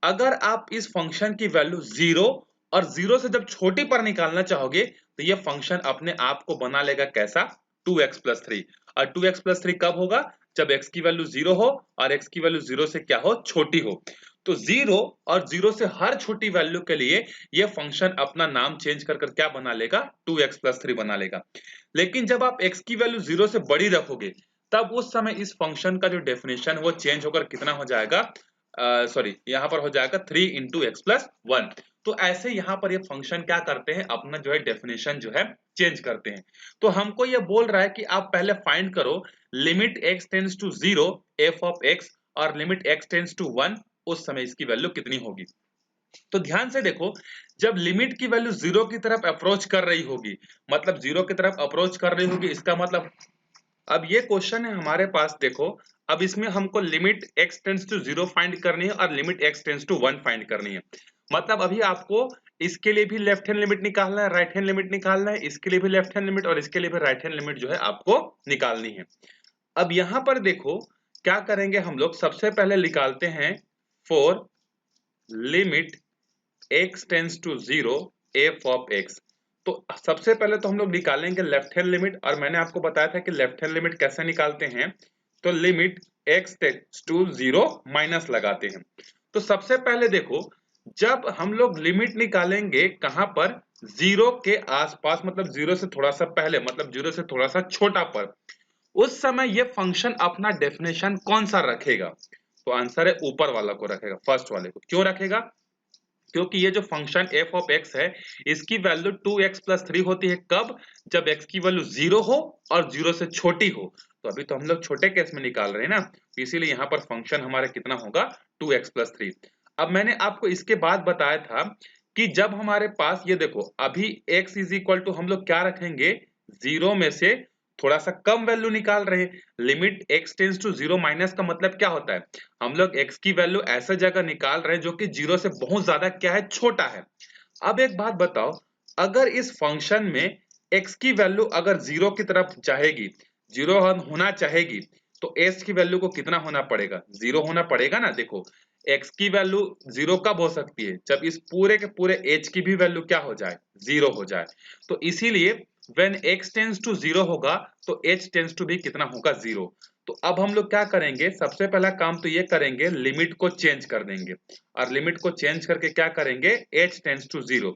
अगर आप इस फंक्शन की वैल्यू 0 और 0 से जब छोटी पर निकालना चाहोगे तो ये फंक्शन अपने आप को बना लेगा कैसा, 2x + 3। और 2x + 3 कब होगा, जब x की वैल्यू 0 हो और x की वैल्यू 0 से क्या हो, छोटी हो। तो 0 और 0 से हर छोटी वैल्यू के लिए ये फंक्शन अपना नाम चेंज कर कर क्या बना लेगा, 2x + 3 बना लेगा। लेकिन जब आप x की वैल्यू 0 से बड़ी रखोगे तब उस समय इस फंक्शन का जो डेफिनेशन है वो चेंज होकर कितना हो जाएगा, सॉरी यहाँ पर हो जाएगा 3 × x + 1। तो ऐसे यहाँ पर ये फंक्शन क्या करते हैं, अपना जो है डेफिनेशन जो है चेंज करते हैं। तो हमको ये बोल रहा है कि आप पहले फाइंड करो limit x tends to 0 f of x और लिमिट x टेंड्स टू 1, उस समय इसकी वैल्यू कितनी होगी। तो ध्यान से देखो, जब लिमिट की वैल्यू 0 की तरफ अप्रोच कर रही होगी, मतलब 0 की तरफ अप्रोच कर रही होगी, इसका मतलब अब ये क्वेश्चन है हमारे पास, देखो अब इसमें हमको limit x tends to 0 find करनी है और limit x tends to 1 find करनी है। मतलब अभी आपको इसके लिए भी लेफ्ट हैंड लिमिट निकालना है, राइट हैंड लिमिट निकालना है, इसके लिए भी लेफ्ट हैंड लिमिट और इसके लिए भी राइट हैंड लिमिट जो है आपको निकालनी है। अब यहां पर देखो क्या करेंगे हम लोग, सबसे पहले निकालते हैं for limit x tends to 0 f of x। तो सबसे पहले तो हम लोग निकालेंगे लेफ्ट हैंड लिमिट, और मैंने आपको बताया था कि लेफ्ट हैंड लिमिट कैसे निकालते हैं। तो limit x tends to 0 minus लगाते हैं। तो सबसे पहले देखो, जब हम लोग लिमिट निकालेंगे कहां पर, 0 के आसपास, मतलब 0 से थोड़ा सा पहले, मतलब 0 से थोड़ा सा छोटा पर, उस समय ये फंक्शन अपना डेफिनेशन कौन सा रखेगा? तो आंसर है ऊपर वाला को रखेगा, फर्स्ट वाले को। क्यों रखेगा? क्योंकि ये जो फंक्शन f ऑफ x है, इसकी वैल्यू 2x प्लस 3 होती है। कब? जब x की वैल्यू 0 हो और 0 से छोटी हो। तो अभी तो हम लोग छोटे केस में निकाल रहे हैं ना, तो इसीलिए यहाँ पर फंक्शन हमारा कितना होगा, 2x प्लस 3। अब मैंने आपको इसके बाद बताया था कि जब हमारे पास ये देखो, अभी x इज इक्वल टू, हम लोग क्या रखेंगे, 0 में से थोड़ा सा कम वैल्यू निकाल रहे हैं। Limit x tends to 0 minus का मतलब क्या होता है, हम लोग x की वैल्यू ऐसे जगह निकाल रहे हैं जो कि 0 से बहुत ज्यादा क्या है, छोटा है। अब एक बात बताओ, अगर इस फंक्शन में x की वैल्यू अगर 0 की तरफ जाएगी, 0 होना चाहेगी, तो s की वैल्यू को कितना होना पड़ेगा, 0 होना पड़ेगा ना। देखो x की वैल्यू 0 कब हो सकती है, जब इस पूरे के पूरे h की भी वैल्यू क्या हो जाए, 0 हो जाए। तो इसीलिए when x टेंड्स टू 0 होगा तो h टेंड्स टू भी कितना होगा, 0। तो अब हम लोग क्या करेंगे, सबसे पहला काम तो ये करेंगे, लिमिट को चेंज कर देंगे। और लिमिट को चेंज करके क्या करेंगे, h टेंड्स टू 0,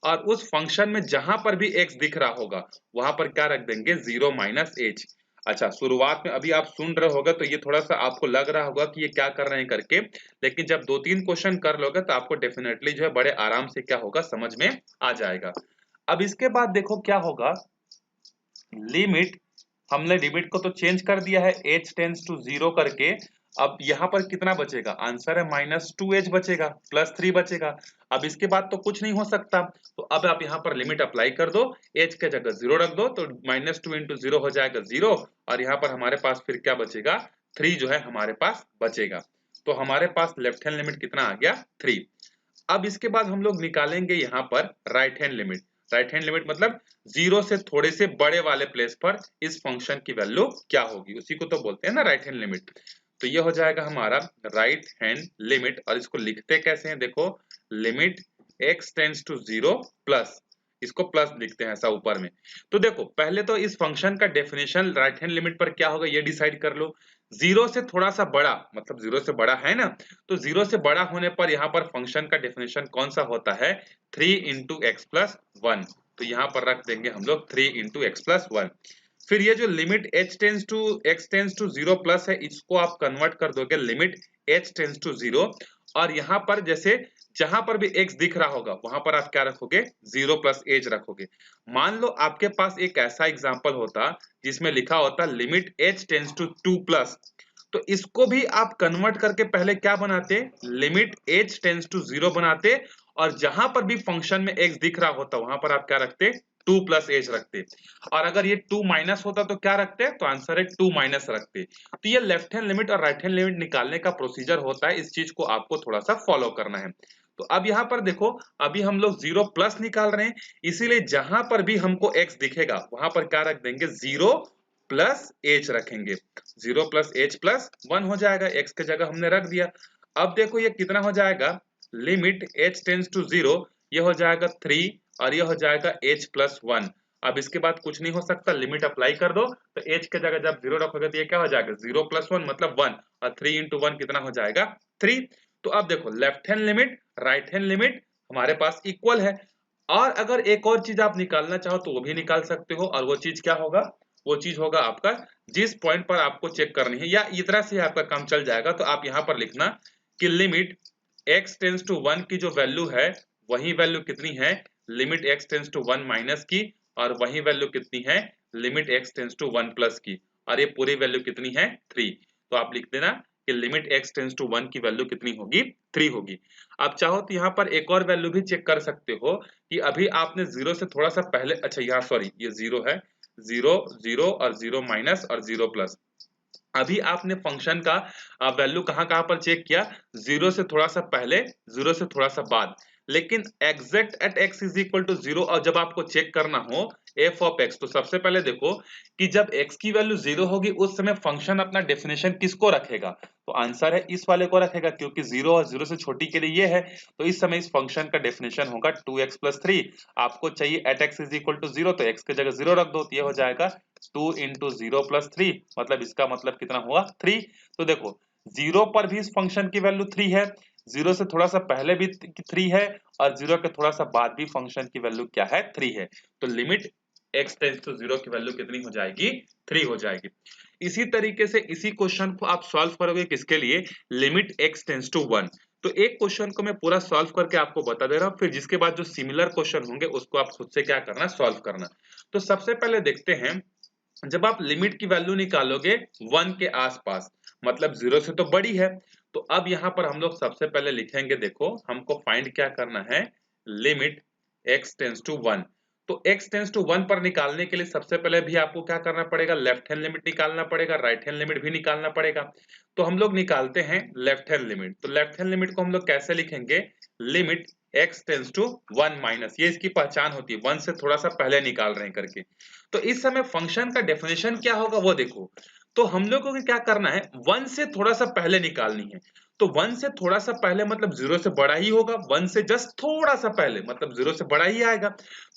और उस फंक्शन में जहां पर भी x दिख रहा होगा वहां पर क्या रख देंगे, 0 माइनस h। अच्छा, शुरुआत में अभी आप सुन रहे होगे तो ये थोड़ा सा आपको लग रहा होगा कि ये क्या कर रहे हैं करके, लेकिन जब 2-3 क्वेश्चन कर लोगे तो आपको डेफिनेटली जो है बड़े आराम से क्या होगा, समझ में आ जाएगा। अब इसके बाद देखो क्या होगा, लिमिट, हमने लिमिट को तो चेंज कर दिया है h टेंड्स टू 0 करके। अब यहाँ पर कितना बचेगा, आंसर है -2h बचेगा, +3 बचेगा। अब इसके बाद तो कुछ नहीं हो सकता, तो अब आप यहाँ पर लिमिट अप्लाई कर दो, h के जगह 0 रख दो, तो -2 इंटू 0 हो जाएगा 0, और यहाँ पर हमारे पास फिर क्या बचेगा, 3 जो है हमारे पास बचेगा। तो हमारे पास लेफ्ट हैंड लिमिट कितना आ गया, 3। अब इसके बाद हम लोग निकालेंगे यहाँ पर right hand limit. Right hand limit मतलब 0 से थोड़े से बड़े वाले प्लेस पर इस फंक्शन की वैल्यू क्या होगी, उसी को तो बोलते हैं ना राइट हैंड लिमिट। तो ये हो जाएगा हमारा राइट हैंड लिमिट, और इसको लिखते कैसे हैं, देखो limit x tends to 0 plus, इसको प्लस लिखते हैं ऐसा ऊपर में। तो देखो पहले तो इस फंक्शन का डेफिनेशन राइट हैंड लिमिट पर क्या होगा ये डिसाइड कर लो। 0 से थोड़ा सा बड़ा, मतलब 0 से बड़ा है ना, तो 0 से बड़ा होने पर यहाँ पर फंक्शन का डेफिनेशन कौन सा होता है, 3 इंटू एक्स प्लस 1। तो यहाँ पर रख देंगे हम लोग 3 इंटू एक्स प्लस 1। फिर ये जो limit h tends to x tends to 0 plus है, इसको आप कन्वर्ट कर दोगे लिमिट h टेंड्स टू 0, और यहाँ पर जैसे जहां पर भी x दिख रहा होगा वहां पर आप क्या रखोगे, 0 प्लस h रखोगे। मान लो आपके पास एक ऐसा एग्जांपल होता जिसमें लिखा होता limit h tends to 2 plus, तो इसको भी आप कन्वर्ट करके पहले क्या बनाते, लिमिट h टेंड्स टू 0 बनाते, और जहां पर भी फंक्शन में x दिख रहा होता वहां पर आप क्या रखते, 2 प्लस h रखते। और अगर ये 2 माइनस होता तो क्या रखते, तो आंसर है 2 माइनस रखते। तो ये लेफ्ट हैंड लिमिट और राइट हैंड लिमिट निकालने का प्रोसीजर होता है, इस चीज को आपको थोड़ा सा फॉलो करना है। तो अब यहाँ पर देखो, अभी हम लोग 0 प्लस निकाल रहे हैं, इसीलिए जहां पर भी हमको x दिखेगा वहां पर क्या रख देंगे, 0 प्लस h रखेंगे। 0 प्लस h प्लस 1 हो जाएगा, x के जगह हमने रख दिया। अब देखो ये कितना हो जाएगा, लिमिट h टेंड्स टू 0, ये हो जाएगा 3, और ये हो जाएगा h प्लस 1। अब इसके बाद कुछ नहीं हो सकता, लिमिट अप्लाई कर दो, तो h के जगह जब 0 रखोगे तो ये क्या हो जाएगा, 0 प्लस 1 मतलब 1, और 3 इंटू 1 कितना हो जाएगा, 3। तो अब देखो left hand limit right hand limit हमारे पास इक्वल है। और अगर एक और चीज आप निकालना चाहो तो वो भी निकाल सकते हो, और वो चीज क्या होगा, वो चीज होगा आपका, जिस पॉइंट पर आपको चेक करनी है या इतना से आपका काम चल जाएगा, तो आप यहाँ पर लिखना कि लिमिट x टेंड्स टू 1 की जो वैल्यू है वही वैल्यू कितनी है, limit x tends to 1 minus की, और वही वैल्यू कितनी है, limit x tends to 1 plus की, और ये पूरी वैल्यू कितनी है, 3। तो आप लिख देना कि लिमिट x टेंड्स टू 1 की वैल्यू कितनी होगी, 3 होगी। आप चाहो तो यहाँ पर एक और वैल्यू भी चेक कर सकते हो कि अभी आपने 0 से थोड़ा सा पहले, अच्छा यहाँ सॉरी ये 0 है, 0 0 और 0 माइनस और 0 प्लस। अभी आपने फंक्शन का वैल्यू कहाँ कहाँ पर चेक किया, 0 से थोड़ा सा पहले, 0 से थोड़ा सा बाद, लेकिन exact at x is equal to 0 और जब आपको चेक करना हो f ऑफ x, तो सबसे पहले देखो कि जब x की वैल्यू 0 होगी उस समय फंक्शन अपना डेफिनेशन किसको रखेगा, तो आंसर है इस वाले को रखेगा, क्योंकि 0 और 0 से छोटी के लिए ये है, तो इस समय इस फंक्शन का डेफिनेशन होगा 2x + 3। आपको चाहिए at x is equal to 0, तो x की जगह 0 रख दो, तो ये हो जाएगा 2 × 0 + 3, मतलब इसका मतलब कितना हुआ 3। तो देखो 0 पर भी इस फंक्शन की वैल्यू 3 है, 0 से थोड़ा सा पहले भी 3 है, और 0 के थोड़ा सा बाद भी फंक्शन की वैल्यू क्या है 3 है, तो लिमिट x टेंड्स टू 0 की वैल्यू कितनी हो जाएगी 3 हो जाएगी। इसी तरीके से इसी क्वेश्चन को आप सॉल्व करोगे किसके लिए, लिमिट x टेंड्स टू 1। तो एक क्वेश्चन को मैं पूरा सॉल्व करके आपको बता दे रहा हूं, फिर जिसके बाद जो सिमिलर क्वेश्चन होंगे उसको आप खुद से क्या करना, सॉल्व करना। तो सबसे पहले देखते हैं, जब आप लिमिट की वैल्यू निकालोगे 1 के आसपास, मतलब 0 से तो बड़ी है, तो अब यहां पर हम लोग सबसे पहले लिखेंगे, देखो हमको फाइंड क्या करना है, लिमिट x टेंड्स टू 1। तो x टेंड्स टू 1 पर निकालने के लिए सबसे पहले भी आपको क्या करना पड़ेगा, लेफ्ट हैंड लिमिट निकालना पड़ेगा, राइट हैंड लिमिट भी निकालना पड़ेगा। तो हम लोग निकालते हैं लेफ्ट हैंड लिमिट। तो लेफ्ट हैंड लिमिट को हम लोग कैसे लिखेंगे, limit x tends to 1 minus, ये इसकी पहचान होती है 1 से थोड़ा सा पहले निकाल रहे हैं करके। तो इस समय फंक्शन का डेफिनेशन क्या होगा वो देखो, तो हम लोगों को क्या करना है, 1 से थोड़ा सा पहले निकालनी है। तो 1 से थोड़ा सा पहले मतलब 0 से बड़ा ही होगा, 1 से जस्ट थोड़ा सा पहले मतलब 0 से बड़ा ही आएगा।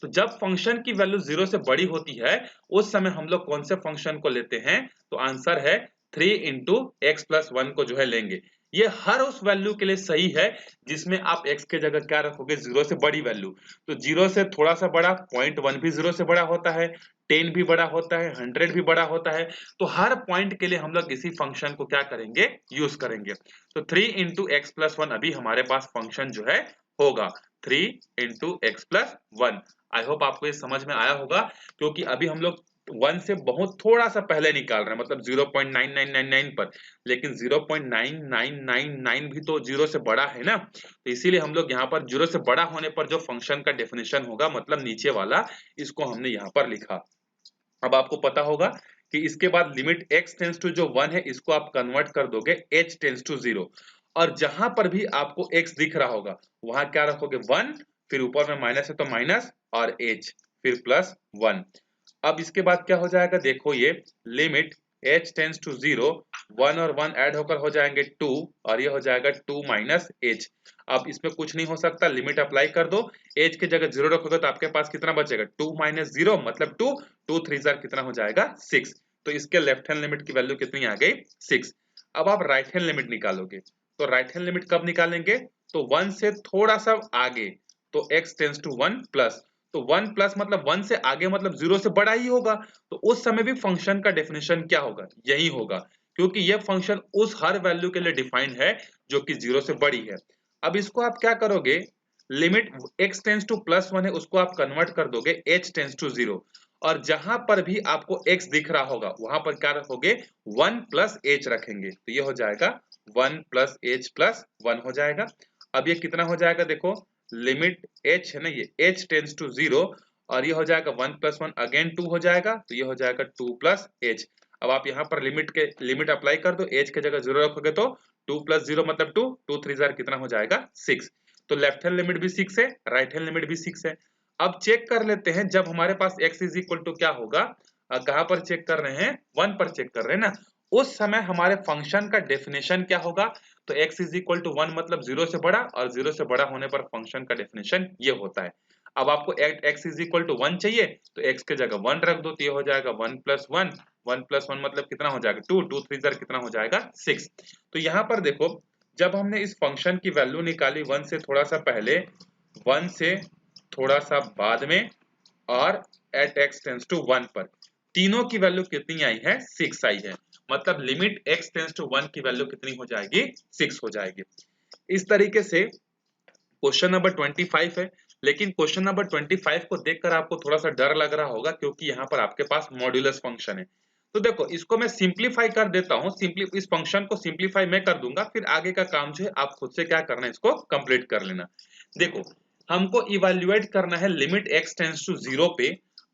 तो जब फंक्शन की वैल्यू 0 से बड़ी होती है उस समय हम लोग कौन से फंक्शन को लेते हैं, तो आंसर है 3 × x + 1 को जो है लेंगे। ये हर उस वैल्यू के लिए सही है जिसमें आप x के जगह क्या रखोगे, 0 से बड़ी वैल्यू। तो 0 से थोड़ा सा बड़ा 0.1 भी 0 से बड़ा होता है, 10 भी बड़ा होता है, 100 भी बड़ा होता है। तो हर पॉइंट के लिए हम लोग इसी फंक्शन को क्या करेंगे, यूज करेंगे। तो 3 × x + 1 अभी हमारे पास फंक्शन जो है होगा 3 × x + 1। आई होप आपको ये समझ में आया होगा, क्योंकि अभी हम लोग 1 से बहुत थोड़ा सा पहले निकाल रहे हैं, मतलब 0.9999 पर, लेकिन 0.9999 भी तो 0 से बड़ा है ना। तो इसीलिए हम लोग यहाँ पर 0 से बड़ा होने पर जो फंक्शन का डेफिनेशन होगा, मतलब नीचे वाला, इसको हमने यहाँ पर लिखा। अब आपको पता होगा कि इसके बाद लिमिट x टेंड्स टू जो 1 है इसको आप कन्वर्ट कर दोगे h टेंड्स टू 0, और जहां पर भी आपको x दिख रहा होगा वहां क्या रखोगे 1, फिर ऊपर में माइनस है तो माइनस और h, फिर +1। अब इसके बाद क्या हो जाएगा, देखो ये लिमिट h टेंड्स टू 0, 1 और 1 ऐड होकर हो जाएंगे 2, और ये हो जाएगा 2 - h। अब इसमें कुछ नहीं हो सकता, लिमिट अप्लाई कर दो, h की जगह 0 रखोगे तो आपके पास कितना बचेगा, 2 - 0 मतलब 2, 2 3 जार कितना हो जाएगा 6। तो इसके लेफ्ट हैंड लिमिट की वैल्यू कितनी आ गई 6। अब आप राइट हैंड लिमिट निकालोगे, तो राइट हैंड लिमिट कब निकालेंगे, तो 1 से थोड़ा सा आगे, तो x टेंड्स टू 1 प्लस, तो 1 प्लस मतलब 1 से आगे मतलब 0 से बड़ा ही होगा, तो उस समय भी फंक्शन का डेफिनेशन क्या होगा, यही होगा, क्योंकि यह फंक्शन उस हर वैल्यू के लिए डिफाइंड है जो कि 0 से बड़ी है। अब इसको आप क्या करोगे, लिमिट x टेंड्स टू +1 है उसको आप कन्वर्ट कर दोगे h टेंड्स टू 0, और जहां पर भी आपको x दिख रहा होगा वहां पर क्या रखोगे 1 + h रखेंगे, तो ये हो जाएगा 1 + h + 1 हो जाएगा। अब ये कितना हो जाएगा, देखो लिमिट h है ना, ये h टेंड्स टू 0, और ये हो जाएगा 1 + 1 अगेन 2 हो जाएगा, तो ये हो जाएगा 2 + h। अब आप यहाँ पर लिमिट अप्लाई कर दो, h की जगह 0 रखोगे तो 2 + 0 मतलब 2, 2 3 जार कितना हो जाएगा 6। तो लेफ्ट हैंड लिमिट भी 6 है, राइट हैंड लिमिट भी 6 है। अब चेक कर लेते हैं, जब हमारे पास x इज इक्वल टू क्या होगा, कहां पर चेक कर रहे हैं, 1 पर चेक कर रहे हैं ना, उस समय हमारे फंक्शन का डेफिनेशन क्या होगा, तो x इज इक्वल टू 1 मतलब 0 से बड़ा, और 0 से बड़ा होने पर फंक्शन का डेफिनेशन ये होता है। अब आपको x इज इक्वल टू 1 चाहिए, तो x की जगह 1 रख दो, तो ये हो जाएगा 1 + 1, 1 + 1 मतलब कितना हो जाएगा 2, 2 3 जार कितना हो जाएगा 6। तो यहाँ पर देखो, जब हमने इस फंक्शन की वैल्यू निकाली 1 से थोड़ा सा पहले, 1 से थोड़ा सा बाद में, और एट x टेंड्स टू 1 पर, तीनों की वैल्यू कितनी आई है 6 आई है, मतलब लिमिट x टेंड्स टू 1 की वैल्यू कितनी हो जाएगी 6 हो जाएगी। इस तरीके से क्वेश्चन नंबर 25 है, लेकिन क्वेश्चन नंबर 25 को देखकर आपको थोड़ा सा डर लग रहा होगा, क्योंकि यहाँ पर आपके पास मॉड्यूलस फंक्शन है। तो देखो इसको मैं सिंप्लीफाई कर देता हूँ, इस फंक्शन को सिंप्लीफाई मैं कर दूंगा, फिर आगे का काम जो है आप खुद से क्या करना है, इसको कंप्लीट कर लेना। देखो हमको इवेल्युएट करना है लिमिट x टेंड्स टू 0 पे।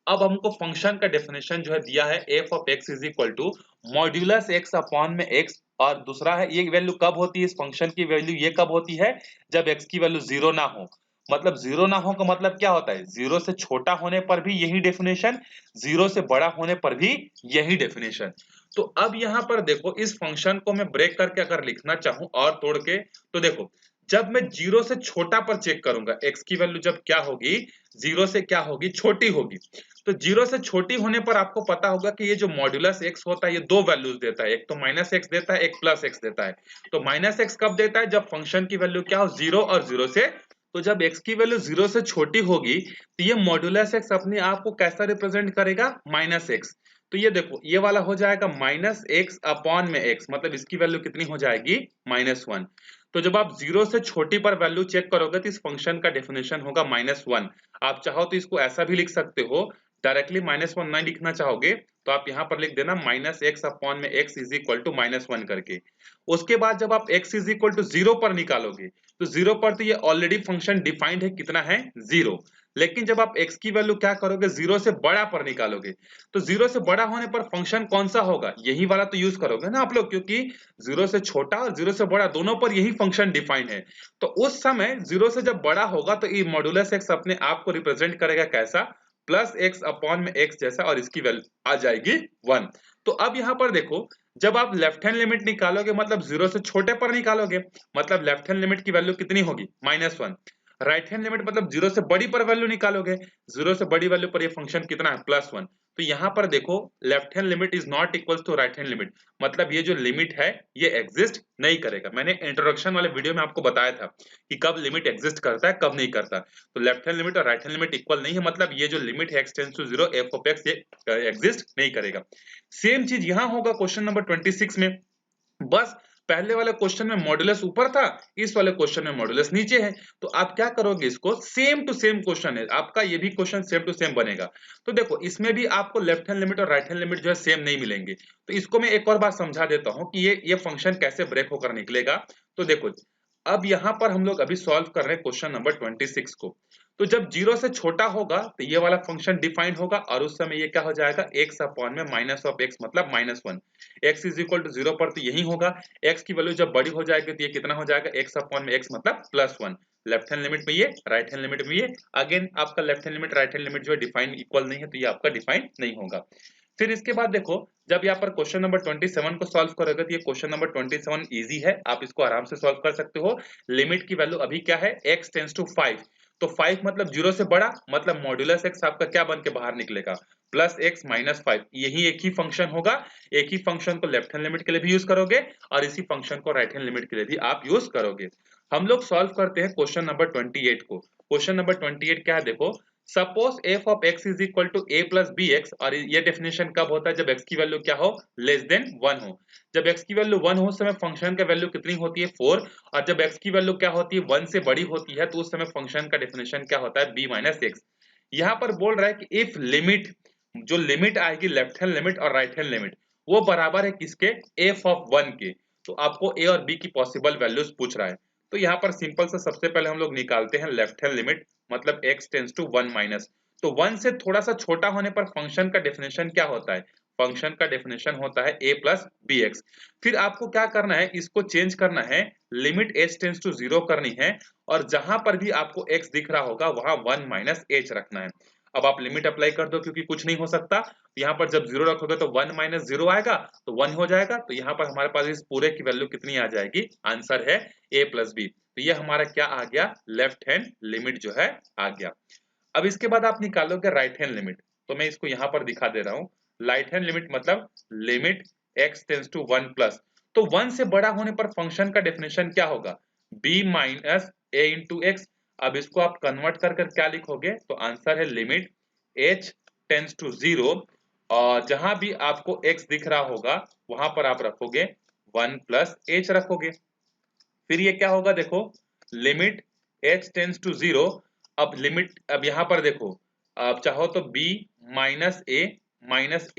अब हमको फंक्शन का डेफिनेशन जो है दिया है f of x is equal to modulus x upon में x, और दूसरा है ये वैल्यू कब होती है, इस फंक्शन की वैल्यू ये कब होती है, जब x की वैल्यू 0 ना हो। मतलब जीरो ना हो का मतलब क्या होता है, जीरो से छोटा होने पर भी यही डेफिनेशन, जीरो से बड़ा होने पर भी यही डेफिनेशन। तो अब यहाँ पर देखो, इस फंक्शन को मैं ब्रेक करके अगर लिखना चाहूं और तोड़ के, तो देखो जब मैं जीरो से छोटा पर चेक करूंगा, x की वैल्यू जब क्या होगी, जीरो से क्या होगी, छोटी होगी। तो जीरो से छोटी होने पर आपको पता होगा कि ये जो मॉड्यूलस x होता है ये दो वैल्यूज देता है, एक तो माइनस एक्स देता है, एक प्लस एक्स देता है। तो माइनस एक्स कब देता है, जब फंक्शन की वैल्यू क्या हो, जीरो और जीरो से, तो जब x की वैल्यू जीरो से छोटी होगी तो ये मॉड्यूलस x अपने आप को कैसा रिप्रेजेंट करेगा, माइनस एक्स। तो ये देखो ये वाला हो जाएगा माइनस एक्स अपॉन में एक्स, मतलब इसकी वैल्यू कितनी हो जाएगी, -1। तो जब आप जीरो से छोटी पर वैल्यू चेक करोगे तो इस फंक्शन का डेफिनेशन होगा -1। आप चाहो तो इसको ऐसा भी लिख सकते हो, डायरेक्टली -1 नहीं लिखना चाहोगे तो आप यहाँ पर लिख देना माइनस एक्स अपॉन में एक्स इज इक्वल टू -1 करके। उसके बाद जब आप x is equal to zero पर निकालोगे, तो जीरो पर तो ये ऑलरेडी फंक्शन डिफाइंड है, कितना है, जीरो। लेकिन जब आप x की वैल्यू क्या करोगे, जीरो से बड़ा पर निकालोगे, तो जीरो से बड़ा होने पर फंक्शन कौन सा होगा, यही वाला तो यूज करोगे ना आप लोग, क्योंकि जीरो से छोटा और जीरो से बड़ा दोनों पर यही फंक्शन डिफाइंड है। तो उस समय जीरो से जब बड़ा होगा तो ये मॉड्यूलस एक्स अपने आप को रिप्रेजेंट करेगा कैसा, प्लस एक्स अपॉन में एक्स जैसा, और इसकी वैल्यू आ जाएगी 1। तो अब यहाँ पर देखो, जब आप लेफ्ट हैंड लिमिट निकालोगे, मतलब जीरो से छोटे पर निकालोगे, मतलब लेफ्ट हैंड लिमिट की वैल्यू कितनी होगी, -1। राइट हैंड लिमिट मतलब जीरो से बड़ी पर वैल्यू निकालोगे, जीरो से बड़ी वैल्यू पर ये फंक्शन कितना है, +1। तो यहाँ पर देखो left hand limit is not equal to right hand limit, मतलब ये जो लिमिट है ये एग्जिस्ट नहीं करेगा। मैंने इंट्रोडक्शन वाले वीडियो में आपको बताया था कि कब लिमिट एग्जिस्ट करता है कब नहीं करता। तो लेफ्ट हैंड लिमिट और राइट हैंड लिमिट इक्वल नहीं है, मतलब ये जो लिमिट है x tends to 0 f of x ये एग्जिस्ट नहीं करेगा। सेम चीज यहाँ होगा क्वेश्चन नंबर 26 में, बस पहले वाले क्वेश्चन में मॉड्यूलस ऊपर था, इस वाले क्वेश्चन में मॉड्यूलस नीचे है। तो आप क्या करोगे, इसको सेम टू सेम क्वेश्चन है आपका, ये भी क्वेश्चन सेम टू सेम बनेगा। तो देखो इसमें भी आपको लेफ्ट हैंड लिमिट और राइट हैंड लिमिट जो है सेम नहीं मिलेंगे। तो इसको मैं एक और बात समझा देता हूं कि ये फंक्शन कैसे ब्रेक होकर निकलेगा। तो देखो अब यहाँ पर हम लोग अभी सॉल्व कर रहे हैं क्वेश्चन नंबर 26 को। तो जब जीरो से छोटा होगा तो ये वाला फंक्शन डिफाइंड होगा, और उस समय ये क्या हो जाएगा, x अपॉन में माइनस ऑफ x मतलब -1। x इज इक्वल टू 0 पर तो यही होगा, x की वैल्यू जब बड़ी हो जाएगी तो ये कितना हो जाएगा, x अपॉन में x मतलब +1। लेफ्ट हैंड लिमिट में ये, राइट हैंड लिमिट में ये, अगेन आपका left hand limit right hand limit जो है डिफाइन इक्वल नहीं है, तो ये आपका डिफाइन नहीं होगा। फिर इसके बाद देखो, जब यहाँ पर क्वेश्चन नंबर 27 को सॉल्व करोगे तो ये क्वेश्चन नंबर 27 इजी है, आप इसको आराम से सॉल्व कर सकते हो। लिमिट की वैल्यू अभी क्या है, x टेंड्स टू 5। तो 5 मतलब जीरो से बड़ा, मतलब मॉड्यूलस x आपका क्या बन के बाहर निकलेगा, +x -5। यही एक ही फंक्शन होगा, एक ही फंक्शन को लेफ्ट हैंड लिमिट के लिए भी यूज करोगे और इसी फंक्शन को राइट हैंड लिमिट के लिए भी आप यूज करोगे। हम लोग सॉल्व करते हैं क्वेश्चन नंबर 28 को। क्वेश्चन नंबर 28 क्या है, देखो suppose f of x is equal to a plus b x, और ये डेफिनेशन कब होता है, जब x की वैल्यू क्या हो, लेस देन 1 हो। जब x की वैल्यू 1 हो उस समय फंक्शन का वैल्यू कितनी होती है, 4। और जब x की वैल्यू क्या होती है, 1 से बड़ी होती है, तो उस समय फंक्शन का डेफिनेशन क्या होता है, b माइनस एक्स। यहाँ पर बोल रहा है कि इफ लिमिट, जो लिमिट आएगी लेफ्ट हैंड लिमिट और राइट हैंड लिमिट, वो बराबर है किसके, f ऑफ 1 के। तो आपको a और b की पॉसिबल वैल्यूज पूछ रहा है। तो यहाँ पर सिंपल से सबसे पहले हम लोग निकालते हैं लेफ्ट हैंड लिमिट, मतलब x टेंड्स टू 1 माइनस। तो 1 से थोड़ा सा छोटा होने पर फंक्शन का डेफिनेशन क्या होता है, फंक्शन का डेफिनेशन होता है a प्लस बी एक्स। फिर आपको क्या करना है, इसको चेंज करना है, लिमिट h टेंड्स टू 0 करनी है, और जहां पर भी आपको x दिख रहा होगा वहां 1 माइनस h रखना है। अब आप लिमिट अप्लाई कर दो, क्योंकि कुछ नहीं हो सकता। यहाँ पर जब 0 रखोगे तो 1 माइनस 0 आएगा, तो 1 हो जाएगा। तो यहाँ पर हमारे पास इस पूरे की वैल्यू कितनी आ जाएगी, आंसर है a प्लस बी। तो ये हमारा क्या आ गया, लेफ्ट हैंड लिमिट जो है आ गया। अब इसके बाद आप निकालोगे राइट हैंड लिमिट, तो मैं इसको यहाँ पर दिखा दे रहा हूँ। राइट हैंड लिमिट मतलब limit x tends to 1 plus, तो 1 से बड़ा होने पर फंक्शन का डेफिनेशन क्या होगा, b minus a into x. अब इसको आप कन्वर्ट कर कर क्या लिखोगे, तो आंसर है लिमिट h टेंड्स टू 0, और जहां भी आपको x दिख रहा होगा वहां पर आप रखोगे 1 प्लस h रखोगे। फिर ये क्या होगा, देखो लिमिट h टेंड्स टू 0। अब लिमिट, अब यहाँ पर देखो, आप चाहो तो b माइनस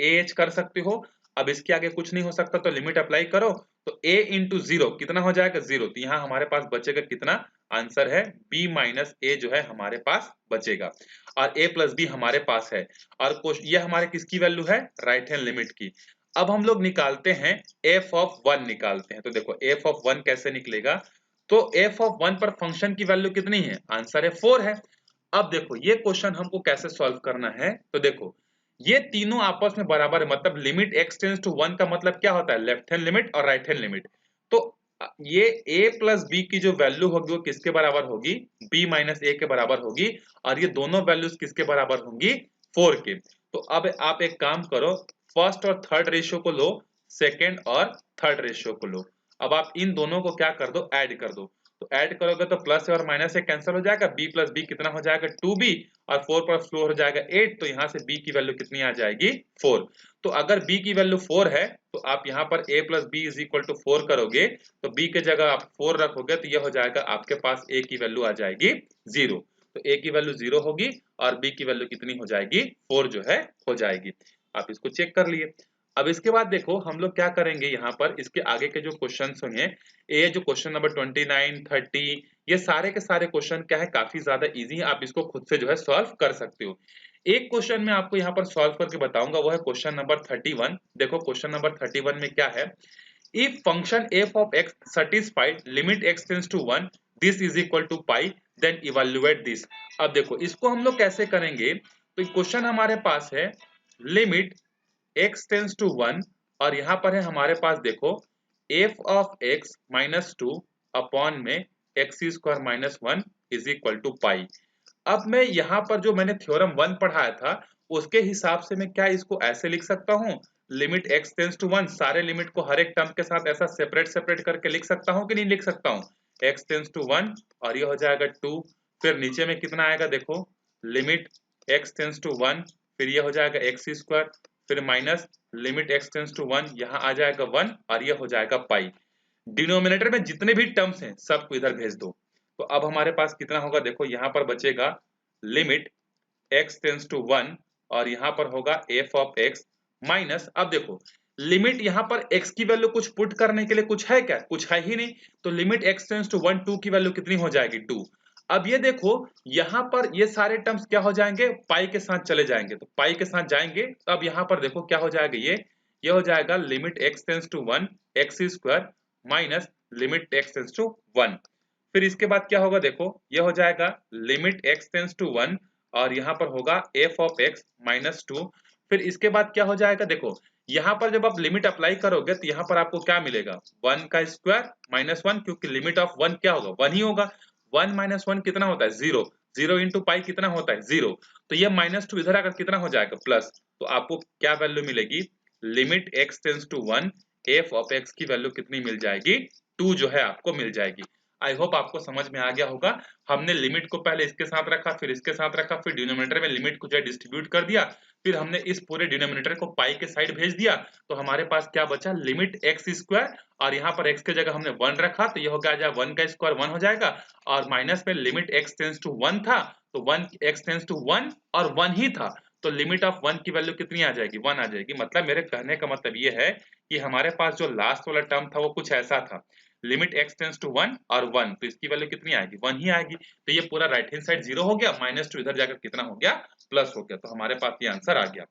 ए एच कर सकते हो। अब इसके आगे कुछ नहीं हो सकता, तो लिमिट अप्लाई करो, तो a इंटू 0 कितना हो जाएगा, 0। तो यहाँ हमारे पास बचेगा कितना, आंसर है b माइनस ए जो है हमारे पास बचेगा, और a प्लस बी हमारे पास है। और ये हमारे किसकी वैल्यू है, राइट हैंड लिमिट की। अब हम लोग निकालते हैं f ऑफ 1 निकालते हैं। तो देखो f ऑफ 1 कैसे निकलेगा, तो f ऑफ 1 पर फंक्शन की वैल्यू कितनी है? आंसर है 4 है। अब देखो ये क्वेश्चन हमको कैसे सॉल्व करना है, तो देखो ये तीनों आपस में बराबर है, मतलब लिमिट x टेंड्स टू 1 का मतलब क्या होता है? लेफ्ट हैंड लिमिट और राइट हैंड लिमिट। तो ये a प्लस b की जो वैल्यू होगी वो किसके बराबर होगी? b माइनस a के बराबर होगी, और ये दोनों वैल्यूज किसके बराबर होंगी? 4 के। तो अब आप एक काम करो, फर्स्ट और थर्ड रेशियो को लो, सेकेंड और थर्ड रेशियो को लो। अब आप इन दोनों को क्या कर दो? ऐड कर दो। तो ऐड करोगे तो प्लस और माइनस से कैंसिल हो जाएगा, b प्लस b कितना हो जाएगा? 2b, और 4 प्लस 4 हो जाएगा 8। तो यहाँ से b की वैल्यू कितनी आ जाएगी? 4। तो अगर b की वैल्यू 4 है तो आप यहाँ पर a plus b is equal to 4 करोगे, तो b के जगह आप 4 रखोगे तो ये हो जाएगा आपके पास a की वैल्यू आ जाएगी 0। तो a की वैल्यू 0 होगी और b की वैल्यू कितनी हो जाएगी? 4 जो है हो जाएगी। आप इसको चेक कर लिए। अब इसके बाद देखो हम लोग क्या करेंगे, यहाँ पर इसके आगे के जो क्वेश्चन होंगे, ये जो क्वेश्चन नंबर 29, 30, ये सारे के सारे क्वेश्चन क्या है? काफी ज्यादा इजी है, आप इसको खुद से जो है सॉल्व कर सकते हो। एक क्वेश्चन मैं आपको यहाँ पर सॉल्व करके बताऊंगा, वो है क्वेश्चन नंबर 31। देखो क्वेश्चन नंबर 31 में क्या है? If function f of x satisfied limit x tends to 1, this is equal to pi, then evaluate this। अब देखो इसको हम लोग कैसे करेंगे, तो क्वेश्चन हमारे पास है लिमिट x टेंस टू 1, और यहाँ पर है हमारे पास देखो f of x minus 2 upon में x square minus 1 is equal to pi. अब मैं यहाँ पर जो मैंने थ्योरम 1 पढ़ाया था उसके हिसाब से मैं क्या इसको ऐसे लिख सकता हूँ, लिमिट x टेंस टू 1, सारे लिमिट को हर एक टर्म के साथ ऐसा सेपरेट सेपरेट करके लिख सकता हूँ कि नहीं लिख सकता हूँ? x टेंस टू 1 और ये हो जाएगा 2, फिर नीचे में कितना आएगा देखो, लिमिट x टेंस टू 1, फिर ये हो जाएगा x स्क्वायर, फिर minus limit x tends to 1, यहाँ आ जाएगा 1 और ये हो जाएगा पाई। डिनोमिनेटर में जितने भी टर्म्स हैं सबको इधर भेज दो। तो अब हमारे पास कितना होगा देखो, यहाँ पर बचेगा लिमिट x टेंस टू 1 और यहाँ पर होगा f ऑफ x माइनस, अब देखो लिमिट यहाँ पर x की वैल्यू कुछ पुट करने के लिए कुछ है क्या? कुछ है ही नहीं। तो लिमिट x टेंस टू 1, 2 की वैल्यू कितनी हो जाएगी? 2। अब ये देखो यहाँ पर ये सारे टर्म्स क्या हो जाएंगे? पाई के साथ चले जाएंगे। तो पाई के साथ जाएंगे तो अब यहाँ पर देखो क्या हो जाएगा, ये हो जाएगा limit x tends to 1 x square minus limit x tends to 1। फिर इसके बाद क्या होगा देखो, ये हो जाएगा लिमिट x टेंस टू 1 और यहाँ पर होगा f ऑफ x माइनस 2। फिर इसके बाद क्या हो जाएगा देखो, यहाँ पर जब आप लिमिट अप्लाई करोगे तो यहाँ पर आपको क्या मिलेगा? 1 का स्क्वायर माइनस 1, क्योंकि लिमिट ऑफ 1 क्या होगा? 1 ही होगा। 1 माइनस 1 कितना होता है? 0। 0 इंटू पाई कितना होता है? 0। तो ये माइनस 2 इधर आकर कितना हो जाएगा? प्लस। तो आपको क्या वैल्यू मिलेगी? Limit x tends to 1 f of x की वैल्यू कितनी मिल जाएगी? 2 जो है आपको मिल जाएगी। आई होप आपको समझ में आ गया होगा। हमने लिमिट को पहले इसके साथ रखा, फिर इसके साथ रखा, फिर डिनोमिनेटर में लिमिट को जो डिस्ट्रीब्यूट कर दिया, फिर हमने इस पूरे डिनोमिनेटर को पाई के साइड भेज दिया। तो हमारे पास क्या बचा? लिमिट x स्क्वायर, और यहाँ पर x के जगह हमने 1 रखा तो ये हो गया 1 का स्क्वायर 1 हो जाएगा, और माइनस में लिमिट x टेंस टू 1 था तो 1 x टेंस टू 1 और 1 ही था, तो लिमिट ऑफ 1 की वैल्यू कितनी आ जाएगी? 1 आ जाएगी। मतलब मेरे कहने का मतलब ये है कि हमारे पास जो लास्ट वाला टर्म था वो कुछ ऐसा था, लिमिट x टेंस टू 1 और 1, तो इसकी वैल्यू कितनी आएगी? 1 ही आएगी। तो ये पूरा राइट हैंड साइड 0 हो गया, माइनस 2 इधर जाकर कितना हो गया? प्लस हो गया। तो हमारे पास ये आंसर आ गया।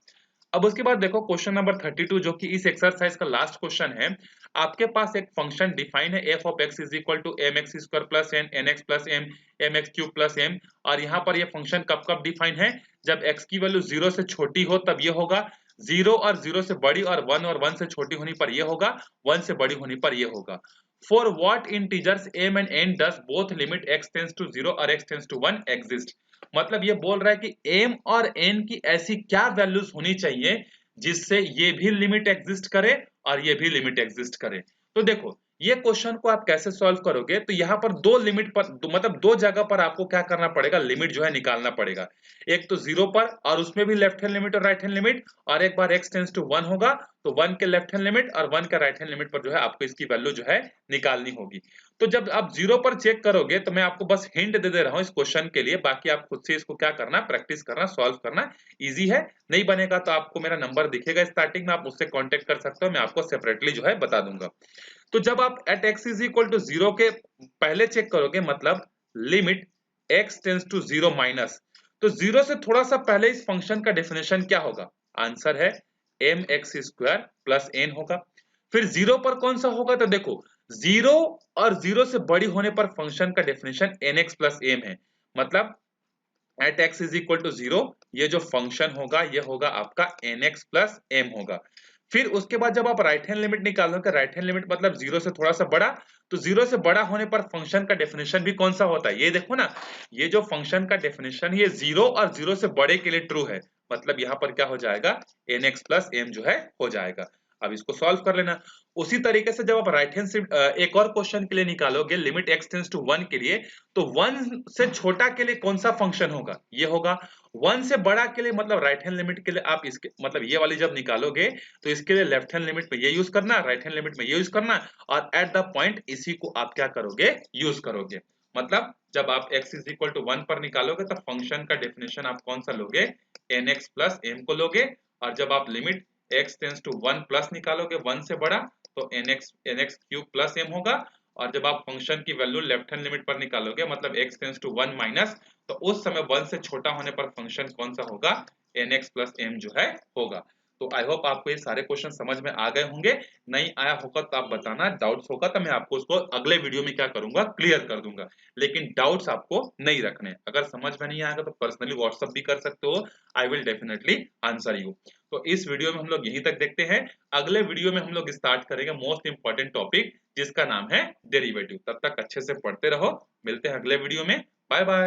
अब उसके बाद देखो क्वेश्चन नंबर 32 जो कि इस एक्सरसाइज का लास्ट क्वेश्चन है। आपके पास एक फंक्शन डिफाइन है f of x is equal to mx square plus n nx plus m mx cube plus m, और यहाँ पर ये फंक्शन कब कब डिफाइन है? जब x की वैल्यू 0 से छोटी हो तब ये होगा, 0 और 0 से बड़ी और 1 से छोटी होने पर ये होगा, 1 से बड़ी होने पर ये होगा। For what integers m and n does both limit x tends to 0 और x tends to 1 exist? मतलब ये बोल रहा है कि m और n की ऐसी क्या वैल्यूज होनी चाहिए जिससे ये भी लिमिट एग्जिस्ट करे और ये भी लिमिट एग्जिस्ट करे। तो देखो ये क्वेश्चन को आप कैसे सॉल्व करोगे, तो यहाँ पर दो लिमिट पर मतलब दो जगह पर आपको क्या करना पड़ेगा? लिमिट जो है निकालना पड़ेगा। एक तो 0 पर और उसमें भी लेफ्ट हैंड लिमिट और राइट हैंड लिमिट, और एक बार x टेंस टू 1 होगा तो 1 के लेफ्ट हैंड लिमिट और 1 के राइट हैंड लिमिट पर जो है आपको इसकी वैल्यू जो है निकालनी होगी। तो जब आप 0 पर चेक करोगे तो मैं आपको बस हिंट दे रहा हूं इस क्वेश्चन के लिए, बाकी आप खुद से इसको क्या करना, प्रैक्टिस करना, सॉल्व करना। इजी है, नहीं बनेगा तो आपको मेरा नंबर दिखेगा स्टार्टिंग में, आप उससे कांटेक्ट कर सकते हो, मैं आपको सेपरेटली जो है बता दूंगा। तो जब आप at x is equal to 0 के पहले चेक करोगे, मतलब limit x tends to 0 minus, तो 0 से थोड़ा सा पहले इस फंक्शन का डेफिनेशन क्या होगा? आंसर है mx स्क्वायर प्लस n होगा। फिर 0 पर कौन सा होगा? तो देखो जीरो और जीरो से बड़ी होने पर फंक्शन का डेफिनेशन nx प्लस एम है। मतलब at x is equal to zero, ये जो फंक्शन होगा ये होगा आपका nx प्लस एम होगा। फिर उसके बाद जब आप राइट हैंड लिमिट निकालोगे, राइट हैंड लिमिट मतलब जीरो से थोड़ा सा बड़ा, तो जीरो से बड़ा होने पर फंक्शन का डेफिनेशन भी कौन सा होता है, ये देखो ना, ये जो फंक्शन का डेफिनेशन ये जीरो और जीरो से बड़े के लिए ट्रू है, मतलब यहाँ पर क्या हो जाएगा, nx प्लस एम जो है हो जाएगा। अब इसको सॉल्व कर लेना। उसी तरीके से जब आप राइट हैंड से एक और क्वेश्चन के लिए निकालोगे लिमिट x टेंड्स टू 1 के लिए, तो 1 से छोटा के लिए कौन सा फंक्शन होगा, ये होगा। 1 से बड़ा के लिए मतलब राइट हैंड लिमिट के लिए आप इसके मतलब ये वाली जब निकालोगे तो इसके लिए लेफ्ट हैंड लिमिट में ये यूज करना, राइट हैंड लिमिट में ये यूज करना, और एट द पॉइंट इसी को आप क्या करोगे, यूज करोगे। मतलब जब आप x इज इक्वल टू 1 पर निकालोगे तो फंक्शन का डेफिनेशन आप कौन सा लोगे, nx प्लस एम को लोगे। और जब आप limit x tends to 1 plus निकालोगे 1 से बड़ा, तो nx क्यूब प्लस एम होगा। और जब आप फंक्शन की वैल्यू लेफ्ट हैंड लिमिट पर निकालोगे मतलब x टेंड्स टू 1 माइनस, तो उस समय 1 से छोटा होने पर फंक्शन कौन सा होगा, nx प्लस एम जो है होगा। तो आई होप आपको ये सारे क्वेश्चन समझ में आ गए होंगे। नहीं आया होगा तो आप बताना, डाउट्स होगा तो मैं आपको उसको अगले वीडियो में क्या करूंगा, क्लियर कर दूंगा। लेकिन डाउट्स आपको नहीं रखने, अगर समझ में नहीं आएगा तो पर्सनली व्हाट्सएप भी कर सकते हो, I will definitely answer you. तो इस वीडियो में हम लोग यहीं तक देखते हैं। अगले वीडियो में हम लोग स्टार्ट करेंगे मोस्ट इंपॉर्टेंट टॉपिक जिसका नाम है डेरिवेटिव। तब तक अच्छे से पढ़ते रहो, मिलते हैं अगले वीडियो में, बाय बाय।